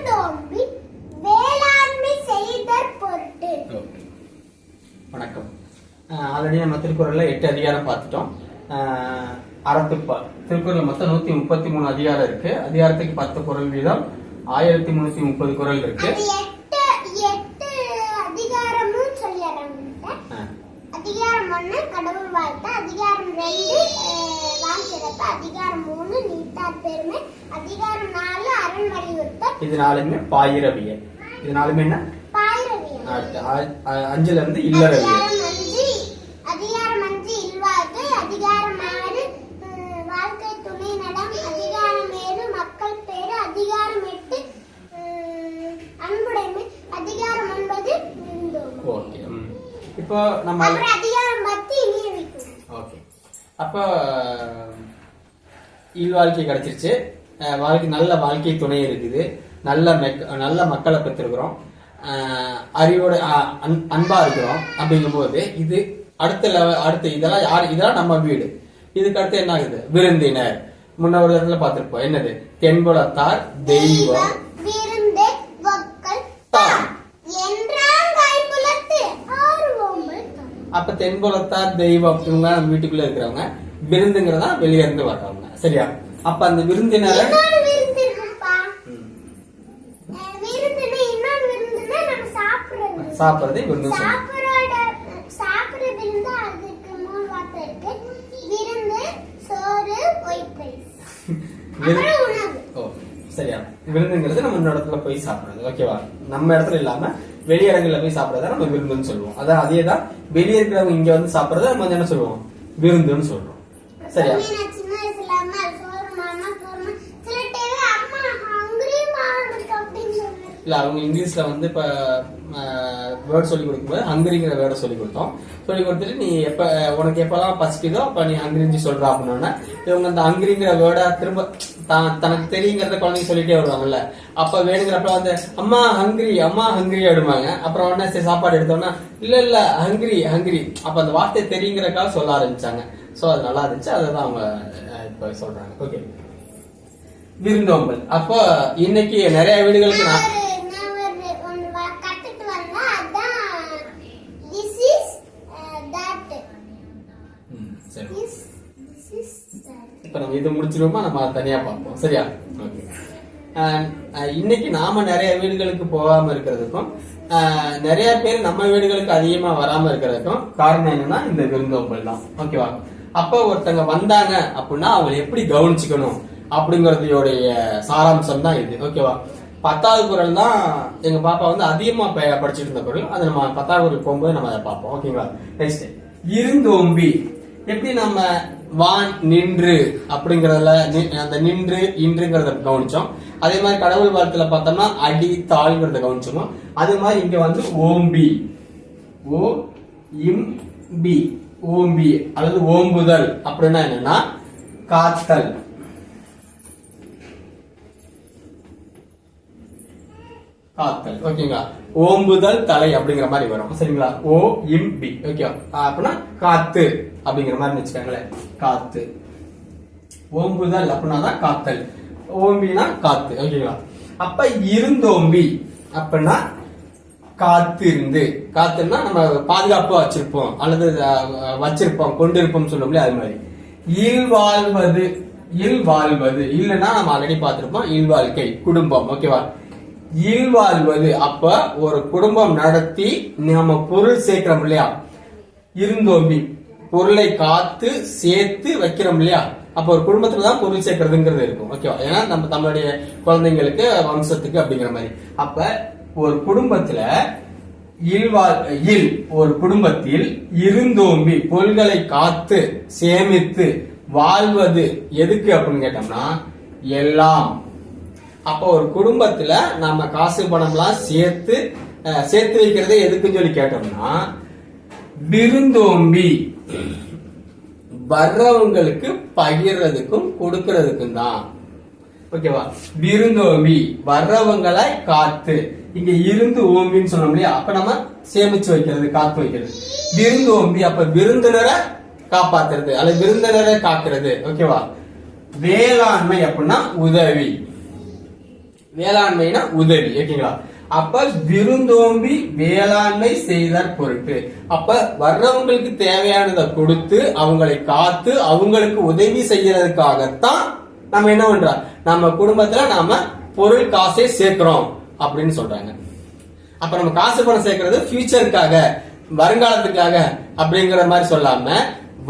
விருந்தோம்பி வேளாண்மை செய்தற் பொருட்டு. வணக்கம். ஆல்ரெடி நம்ம திருக்குறள்ல 8 அதிகாரம் பார்த்துட்டோம். அறத்துப்பால் திருக்குறள் மொத்தம் 133 அதிகாரம் இருக்கு. அதிகாரத்துக்கு 10 குறள் வீதம் 1330 குறள் இருக்கு. அதிகாரமும் சொல்லிடுறாங்க. அதிகாரம் 1 கடவுள் வாழ்த்து, அதிகாரம் 2 வான் சிறப்பு, அதிகாரம் 3 நீத்தார் பெருமை, அதிகாரம் 4 அரண் வலியுறுத்தல். இது நாலுமே பாயிரவியல். இது நாலுமே என்ன? பாயிரவியல். 5ல இருந்து இல்லறவியல். அதிகாரம் 5 இல்வாழ்க்கை, அதிகாரம் 6 வாழ்க்கை துணை நடம், அதிகாரம் 7 மக்கள் பேரு, அதிகாரம் 8 அன்புடைமை, அதிகாரம் 9 விருந்தோம்பல். ஓகே. இப்போ நம்ம அதிகாரம் 10 இனியவைக்கும். ஓகே. அப்போ இல்வாழ்க்கை கிடைச்சிருச்சு. நல்ல வாழ்க்கை துணை இருக்குது. நல்ல மக்களை பெற்றிருக்கிறோம். அறிவோட அன்பா இருக்கிறோம். அப்படிங்கும் போது இது அடுத்த இதெல்லாம் நம்ம வீடு. இதுக்கு அடுத்து என்ன ஆகுது? விருந்தினர். முன்ன ஒரு இடத்துல பார்த்திருப்போம். என்னது? தென்புலத்தார் தெய்வம் விருந்தே வக்கல் தான் என்றான் கைப்புலத்து ஆர்வங்கள். அப்ப தென்புலத்தார் தெய்வம் இவங்க நம்ம வீட்டுக்குள்ள இருக்கிறவங்க. விருந்துங்கிறதா வெளியே இருந்து வர்றவங்க. சரியா? அப்ப அந்த விருந்தினர் சாப்பிடுறது விருந்து. சரியா? விருந்துங்கிறது நம்ம இடத்துல போய் சாப்பிடுறது. ஓகேவா? நம்ம இடத்துல இல்லாம வெளியிடங்கள்ல போய் சாப்பிடறத நம்ம விருந்துன்னு சொல்லுவோம். அதான் அதேதான் வெளியே இருக்கிறவங்க இங்க வந்து சாப்பிடறத நம்ம என்ன சொல்லுவோம்? விருந்துன்னு சொல்றோம். சரியா? இல்ல அவங்க இங்கிலீஷ்ல வந்து இப்ப வேர்ட் சொல்லி கொடுக்கும்போது ஹங்கரிங்கிற வேர்டை சொல்லி கொடுத்தோம். சொல்லி கொடுத்துட்டு நீ உனக்கு எப்பெல்லாம் பசிக்குதோ அப்ப நீ ஹங்கரிஞ்சு சொல்ற அப்படின்னா இவங்க அந்த ஹங்கரிங்கிற வேர்டை திரும்ப தனக்கு தெரியுங்கிறத குழந்தைங்க சொல்லிட்டே வருவாங்கல்ல. அப்ப வேணுங்கிறப்ப வந்து அம்மா ஹங்கரி அடுமாங்க. அப்புறம் உடனே சாப்பாடு எடுத்தோம்னா இல்ல ஹங்கரி. அப்ப அந்த வார்த்தை தெரியுங்கிறக்காக சொல்ல ஆரம்பிச்சாங்க. சோ அது நல்லா இருந்துச்சு. அதான் அவங்க இப்ப சொல்றாங்க. ஓகே. விருந்தோம்பல். அப்போ இன்னைக்கு நிறைய வீடுகளுக்கு இப்ப நம்ம இது முடிச்சிருவோமா? நம்ம தனியா பார்ப்போம். சரியா? ஓகே. இன்னைக்கு நாம நிறைய வீடுகளுக்கு போகாம இருக்கிறதுக்கும் நிறைய பேர் நம்ம வீடுகளுக்கு அதிகமா வராம இருக்கிறதுக்கும் காரணம் என்னன்னா இந்த விருந்தோம்பல் தான். ஓகேவா? அப்ப ஒருத்தங்க வந்தாங்க அப்படின்னா அவங்களை எப்படி கவனிச்சுக்கணும் அப்படிங்கறதையோடைய சாராம்சம் தான் இது. ஓகேவா? 10வது குறள் தான் எங்க பாப்பா வந்து அதிகமா படிச்சுட்டு இருந்த குறள். அதை நம்ம 10வது குறள் போகும்போது நம்ம அதை பார்ப்போம். ஓகேங்களா? நெக்ஸ்ட் இருந்தோம்பி. எப்படி நம்ம வான் நின்று அப்படிங்கறதுல அந்த நின்று இன்றுங்கிறத கவனிச்சோம். அதே மாதிரி கடவுள் வார்த்தையில பார்த்தோம்னா அடி தாழ்ங்கிறத கவனிச்சோம். அதே மாதிரி இங்க வந்து ஓம்பி ஓம்பி அல்லது ஓம்புதல் அப்படின்னா என்னன்னா காத்தல். ஓகேங்களா? ஓம்புதல் தலை அப்படிங்கிற மாதிரி வரும். சரிங்களா? ஓ-இம்-பி. ஓகே. அப்படின்னா காத்து அப்படிங்கிற மாதிரி வச்சுக்காங்களேன். காத்து. ஓம்புதல் அப்படின்னா தான் காத்தல். ஓம்பினா காத்து. ஓகேங்களா? அப்ப இருந்தோம்பி அப்படின்னா காத்திருந்து. காத்துன்னா நம்ம பாதுகாப்பா வச்சிருப்போம் அல்லது வச்சிருப்போம் கொண்டிருப்போம் சொல்லுவோம்ல, அது மாதிரி. இல்வாழ்வது இல்லைன்னா நம்ம ஆல்ரெடி பார்த்திருப்போம். இல்வாழ்க்கை குடும்பம். ஓகேவா? இல்வாழ்வது அப்ப ஒரு குடும்பம் நடத்தி நம்ம பொருள் சேர்க்கிறோம் இல்லையா? இருந்தோம்பி பொருளை காத்து சேர்த்து வைக்கிறோம் இல்லையா? அப்ப ஒரு குடும்பத்துல தான் பொருள் சேர்க்கறதுங்கிறது இருக்கும். ஓகேவா? ஏன்னா நம்ம நம்மளுடைய குழந்தைங்களுக்கு வம்சத்துக்கு அப்படிங்கிற மாதிரி. அப்ப ஒரு குடும்பத்துல ஒரு குடும்பத்தில் இருந்தோம்பி பொருள்களை காத்து சேமித்து வாழ்வது எதுக்கு அப்படின்னு கேட்டோம்னா எல்லாம். அப்ப ஒரு குடும்பத்துல நம்ம காசு பணம்லாம் சேர்த்து வைக்கிறதே எதுக்குன்னு சொல்லி கேட்டோம்னா விருந்தோம்பி வர்றவங்களுக்கு பகிர்றதுக்கும் கொடுக்கறதுக்கும் தான். ஓகேவா? விருந்தோம்பி வர்றவங்களை காத்து. இங்க இருந்து ஓம்பின்னு சொன்னோம் இல்லையா? அப்ப நம்ம சேமிச்சு வைக்கிறது, காத்து வைக்கிறது. விருந்தோம்பி அப்ப விருந்தினரை காப்பாத்துறது அல்லது விருந்தினரை காக்குறது. ஓகேவா? வேளாண்மை அப்படின்னா உதவி. வேளாண்மைனா உதவி. ஓகேங்களா? அப்ப விருந்தோம்பி வேளாண்மை செய்தற் பொருட்டு. அப்ப வர்றவங்களுக்கு தேவையானதை கொடுத்து அவங்களை காத்து அவங்களுக்கு உதவி செய்யறதுக்காகத்தான் நம்ம என்ன பண்றோம், நம்ம குடும்பத்துல நாம பொருள் காசை சேர்க்கிறோம் அப்படின்னு சொல்றாங்க. அப்ப நம்ம காசு பணம் சேர்க்கறது ஃபியூச்சருக்காக, வருங்காலத்துக்காக அப்படிங்கிற மாதிரி சொல்லாம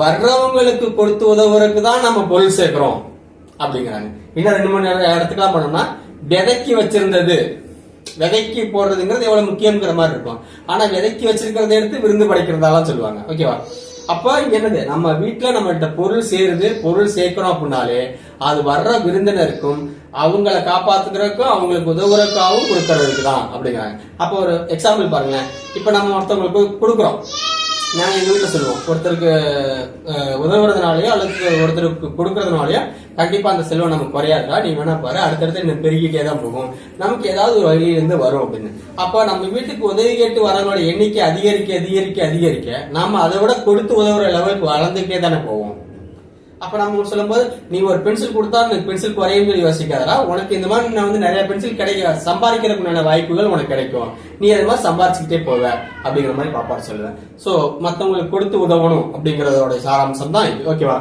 வர்றவங்களுக்கு கொடுத்து உதவுறதுக்கு தான் நம்ம பொருள் சேர்க்கிறோம் அப்படிங்கிறாங்க. இன்னும் 2-3 இடத்துக்குலாம் பண்ணோம்னா விதைக்கு வச்சிருந்தது விதைக்கு போடுறதுங்கிறது எவ்வளவு முக்கியங்கிற மாதிரி இருக்கும். ஆனா விதைக்கு வச்சிருக்கிறத எடுத்து விருந்து படைக்கிறதாலாம் சொல்லுவாங்க. ஓகேவா? அப்ப என்னது, நம்ம வீட்டுல நம்மகிட்ட பொருள் சேருது, பொருள் சேர்க்கிறோம் அப்படின்னாலே அது வர்ற விருந்தினருக்கும் அவங்களை காப்பாத்துக்கிறதுக்கும் அவங்களுக்கு உதவுறதுக்காகவும் கொடுக்கறதுக்கு தான் அப்படிங்கிறாங்க. அப்போ ஒரு எக்ஸாம்பிள் பாருங்க. இப்ப நம்ம ஒருத்தவங்களுக்கு கொடுக்குறோம். நாங்க எங்க வீட்டுல சொல்லுவோம், ஒருத்தருக்கு உதவுறதுனாலயோ அல்லது ஒருத்தருக்கு கொடுக்கறதுனாலயோ கண்டிப்பா அந்த செல்வம் நமக்கு குறையாதுடா, நீ வேணா பாரு, அடுத்தடுத்து இன்னும் பெருகிட்டே தான் போகும், நமக்கு ஏதாவது ஒரு வழியில இருந்து வரும் அப்படின்னு. அப்ப நம்ம வீட்டுக்கு உதவி கேட்டு வரவங்களோட எண்ணிக்கை அதிகரிக்க அதிகரிக்க அதிகரிக்க நாம அதை விட கொடுத்து உதவுற லெவலுக்கு வளர்ந்துட்டே தானே போவோம். அப்ப நம்ம சொல்லும் போது நீ ஒரு பென்சில் கொடுத்தா பென்சில் குறையும் சொல்லி யோசிக்காதா, உனக்கு இந்த மாதிரி நான் வந்து நிறைய பென்சில் கிடைக்க சம்பாதிக்கிறதுக்கு வாய்ப்புகள் உனக்கு கிடைக்கும், நீ அது மாதிரி சம்பாதிச்சுக்கிட்டே போவ அப்படிங்கிற மாதிரி பாப்பாடு சொல்லுவேன். சோ மத்தவங்களுக்கு கொடுத்து உதவணும் அப்படிங்கறதோட சாராம்சம் தான் இது. ஓகேவா?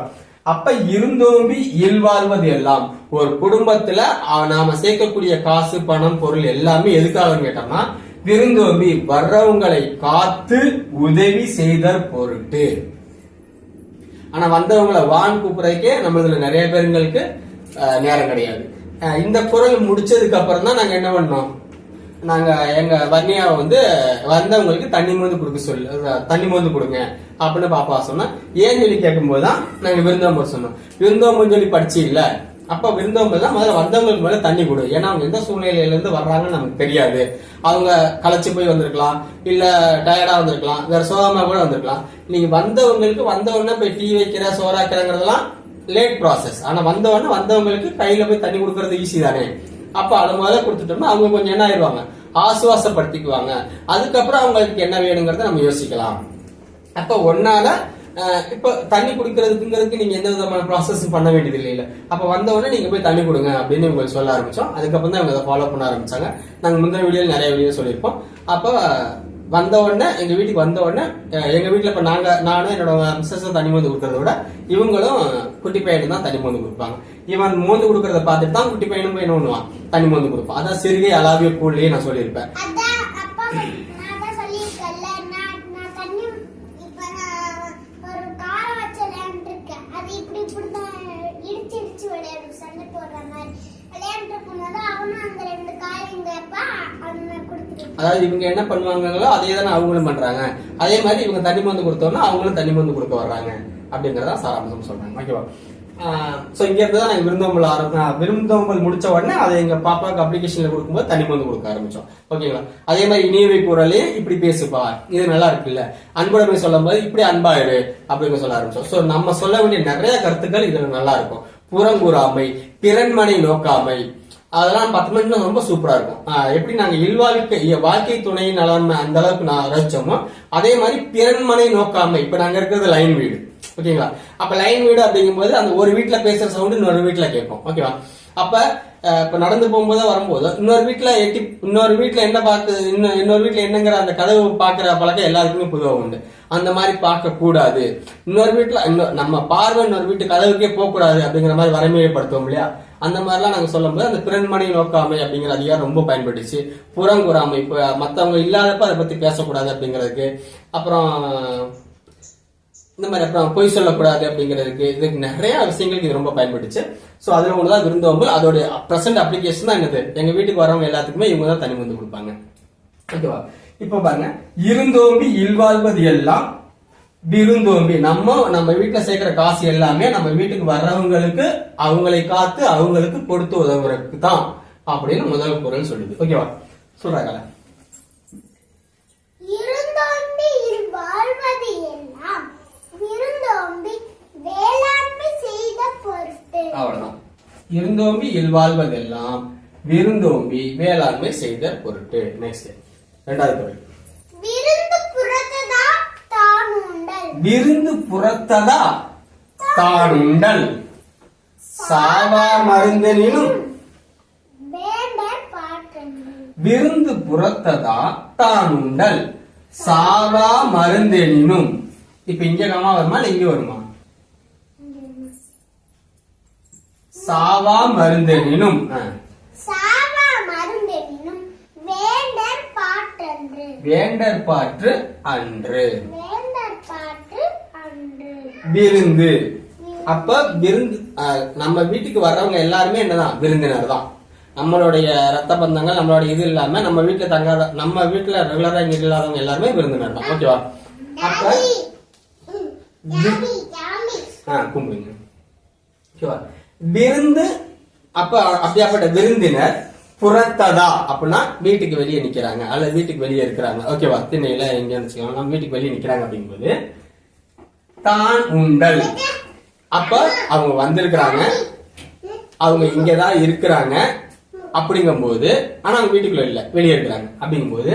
அப்ப இருந்தோம்பி இல்வாழ்வது எல்லாம் ஒரு குடும்பத்துல நாம சேர்க்கக்கூடிய காசு பணம் பொருள் எல்லாமே எதுக்காக கேட்டோம்னா விருந்தோம்பி வர்றவங்களை காத்து உதவி செய்தற் பொருட்டு. ஆனா வந்தவங்களை வான் கூப்பிடுறதுக்கே நம்ம இதுல நிறைய பேருங்களுக்கு நேரம் கிடையாது. இந்த குரல் முடிச்சதுக்கு அப்புறம் தான் நாங்க என்ன பண்ணோம், நாங்க எங்க வன்னியாவை வந்து வந்தவங்களுக்கு தண்ணி மருந்து கொடுக்க தண்ணி மருந்து கொடுங்க அப்படின்னு பாப்பா சொன்னா, ஏன் சொல்லி கேட்கும் போதுதான் நாங்க விருந்தோம்பல் சொன்னோம். விருந்தோம்பல் சொல்லி படிச்சு இல்ல, அப்ப விருந்தோம்பல் தான் முதல்ல வந்தவங்களுக்கு மேல தண்ணி கொடு. ஏன்னா அவங்க எந்த சூழ்நிலையில இருந்து வர்றாங்கன்னு நமக்கு தெரியாது. அவங்க களைச்சு போய் வந்திருக்கலாம், இல்ல டயர்டா வந்திருக்கலாம், வேற சோகமா கூட வந்திருக்கலாம். நீங்க வந்தவங்களுக்கு வந்தவொடனே போய் டீ வைக்கிற சோறாக்கிறங்கிறதெல்லாம் லேட் ப்ராசஸ். ஆனா வந்தவங்களுக்கு கையில போய் தண்ணி கொடுக்கறது ஈஸி தானே. அப்ப அது முதல்ல கொடுத்துட்டோம்னா அவங்க கொஞ்சம் என்ன ஆயிடுவாங்க, ஆசுவாசப்படுத்திக்குவாங்க. அதுக்கப்புறம் அவங்களுக்கு என்ன வேணுங்கிறத நம்ம யோசிக்கலாம். அப்ப ஒன்னால இப்ப தண்ணி குடிக்கிறதுக்கு நீங்க எந்த விதமான ப்ராசஸ் பண்ண வேண்டியது இல்ல. அப்ப வந்தவொடனே நீங்க போய் தண்ணி கொடுங்க அப்படின்னு உங்களுக்கு சொல்ல ஆரம்பிச்சோம். அதுக்கப்புறம் தான் அவங்க ஃபாலோ பண்ண ஆரம்பிச்சாங்க. நாங்க முந்தின வீடியோல நிறைய வீடியோ சொல்லியிருப்போம். அப்ப வந்த உடனே எங்க வீட்டுக்கு வந்த உடனே எங்க வீட்டுல இப்ப நானும் என்னோட மிஸ்ஸஸ் தண்ணி மருந்து கொடுக்கறத விட இவங்களும் குட்டி பையனும் தான் தண்ணி மருந்து கொடுப்பாங்க. இவன் மருந்து கொடுக்கறத பார்த்துட்டு தான் குட்டி பையனும் போய் என்ன பண்ணுவான், தண்ணி மருந்து கொடுப்பான். அதான் சிறுகை அலாவிய கூடலயே நான் சொல்லியிருப்பேன். அதாவது இவங்க என்ன பண்ணுவாங்களோ அதே தானே அவங்களும் பண்றாங்க. அதே மாதிரி இவங்க தண்ணி மருந்து கொடுத்தோம்னா அவங்களும் தண்ணி மருந்து கொடுக்க வர்றாங்க அப்படிங்கறத சாராம்சம் சொல்றாங்க. ஓகேவா? சோ இங்க இருந்து தான் விருந்தோம்பல் முடிச்ச உடனே அதை எங்க பாப்பாவுக்கு அப்ளிகேஷன்ல கொடுக்கும்போது தண்ணி மருந்து கொடுக்க ஆரம்பிச்சோம். ஓகேங்களா? அதே மாதிரி இனியவை கூறலே இப்படி பேசுப்பா, இது நல்லா இருக்குல்ல, அன்புடைமை சொல்லும் போது இப்படி அன்பாயிரு அப்படின்னு சொல்ல ஆரம்பிச்சோம். சோ நம்ம சொல்ல வேண்டிய நிறைய கருத்துக்கள் இதுல நல்லா இருக்கும். புறங்கூறாமை, பிறன்மனை நோக்காமை, அதெல்லாம் 10 நிமிஷம் ரொம்ப சூப்பரா இருக்கும். எப்படி நாங்க வாழ்க்கை துணையின் நலன்மை அந்த அளவுக்கு நான் ரசிச்சோமோ அதே மாதிரி பிறன்மனை நோக்காமை. இப்ப நாங்க இருக்கிறது லைன் வீடு. ஓகேங்களா? அப்ப லைன் வீடு அப்படிங்கும் போது அந்த ஒரு வீட்டுல பேசுற சவுண்ட் இன்னொரு வீட்டுல கேட்கும். ஓகேவா? அப்ப இப்ப நடந்து போகும்போது வரும்போது இன்னொரு வீட்டுல என்ன பார்த்து இன்னொரு வீட்டுல என்னங்கிற அந்த கதவு பாக்குற பழக்கம் எல்லாருக்குமே பொதுவாக உண்டு. அந்த மாதிரி பார்க்க கூடாது. இன்னொரு வீட்டுல நம்ம பார்வை இன்னொரு வீட்டு கதவுக்கே போக கூடாது அப்படிங்கிற மாதிரி வரைமுறைப்படுத்துவோம் இல்லையா? அந்த மாதிரிலாம் நாங்க சொல்லும் போது அந்த பிறன்மனை நோக்காமை அப்படிங்கிற அதிகாரம் ரொம்ப பயன்பட்டுச்சு. புறங்குறாமை, இப்ப மத்தவங்க இல்லாதப்ப அதை பத்தி பேசக்கூடாது அப்படிங்கிறதுக்கு, அப்புறம் இந்த மாதிரி அப்புறம் பொய் சொல்லக்கூடாது அப்படிங்கிறதுக்கு, இதுக்கு நிறைய விஷயங்களுக்கு இது ரொம்ப பயன்பட்டுச்சு. சோ அதுல ஒண்ணுதான் விருந்தோம்பல். அதோட பிரசன்ட் அப்ளிகேஷன் தான் என்னது, எங்க வீட்டுக்கு வரவங்க எல்லாத்துக்குமே இவங்க தான் தனி மருந்து கொடுப்பாங்க. ஓகேவா? இப்ப பாருங்க, இருந்தோம்பி இல்வாழ்வது எல்லாம் விருந்தோம்பி. நம்ம வீட்டுல சேர்க்கிற காசு எல்லாமே நம்ம வீட்டுக்கு வர்றவங்களுக்கு அவங்களை காத்து அவங்களுக்கு கொடுத்து உதவுறதுக்கு தான் அப்படின்னு முதல் குரல் சொல்லுது. ஓகேவா? சொல்றாங்க. இருந்தோம்பி இல்வாழ்வது எல்லாம் விருந்தோம்பி வேளாண்மை செய்த பொருட்டு. அவ்வளவுதான். இருந்தோம்பி இல்வாழ்வதெல்லாம் விருந்தோம்பி வேளாண்மை செய்த பொருட்டு. நெக்ஸ்ட் இரண்டாவது குரல். விருந்து புறத்ததா தானுண்டல் சாவா மருந்தனினும் விருந்து புறத்ததா தான் உண்டல் சாவா மருந்தெனினும். இப்ப இங்க கமா வருமா இல்ல இங்க வருமா? சாவா மருந்தெனினும். சாவா மருந்தெனினும் வேண்டற் பாற்றன்று. வேண்டற் பாற்று அன்று. வேண்டற் பாற்று அன்று. விருந்து. அப்ப விருந்து நம்ம வீட்டுக்கு வர்றவங்க எல்லாருமே என்னதான் விருந்தினர் தான். நம்மளுடைய ரத்த பந்தங்கள் நம்மளுடைய இது இல்லாம நம்ம வீட்டுல தங்காத நம்ம வீட்டுல ரெகுலரா இங்க இல்லாதவங்க எல்லாருமே விருந்தினர் தான். ஓகேவா? அப்ப கும்பிடுங்க. ஓகேவா? விருந்து. அப்ப அப்படியாப்பட்ட விருந்தினர் புறத்ததா அப்படின்னா வீட்டுக்கு வெளியே நிக்கிறாங்க அல்லது வீட்டுக்கு வெளியே இருக்கிறாங்க. ஓகேவா? திண்ணையில எங்க வச்சுக்கலாம் நம்ம வீட்டுக்கு வெளியே நிக்கிறாங்க அப்படிங்கும்போது தான் உண்டல். அப்ப அவங்க வந்திருக்கிறாங்க, அவங்க இங்கதான் இருக்கிறாங்க அப்படிங்கும்போது, ஆனா அவங்க வீட்டுக்குள்ள இல்ல வெளியே இருக்கிறாங்க அப்படிங்கும்போது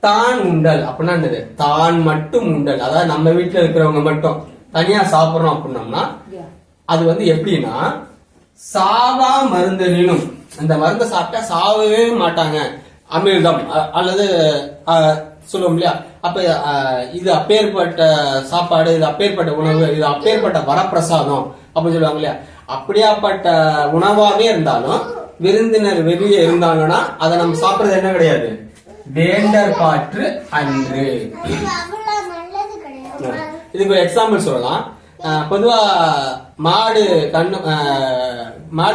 தான் உண்டல் அப்படின்னா என்னது? தான் மட்டும் உண்டல். அதாவது நம்ம வீட்டுல இருக்கிறவங்க மட்டும் தனியா சாப்பிடறோம் அப்படின்னோம்னா அது வந்து எப்படின்னா சாவா மருந்தெனினும். அந்த மருந்தை சாப்பிட்டா சாவவே மாட்டாங்க, அமிர்தம் அல்லது சொல்லுவோம் இல்லையா? அப்ப இது அப்பேற்பட்ட சாப்பாடு, இது அப்பேற்பட்ட உணவு, இது அப்பேற்பட்ட வரப்பிரசாதம் அப்படின்னு சொல்லுவாங்க இல்லையா? அப்படியாப்பட்ட உணவாவே இருந்தாலும் விருந்தினர் வெளியே இருந்தாங்கன்னா அதை நம்ம சாப்பிடுறது என்ன கிடையாது? வேண்டற் பாற்று அன்று. இதுக்கு ஒரு எக்ஸாம்பிள் சொல்லலாம். பொதுவா மாடு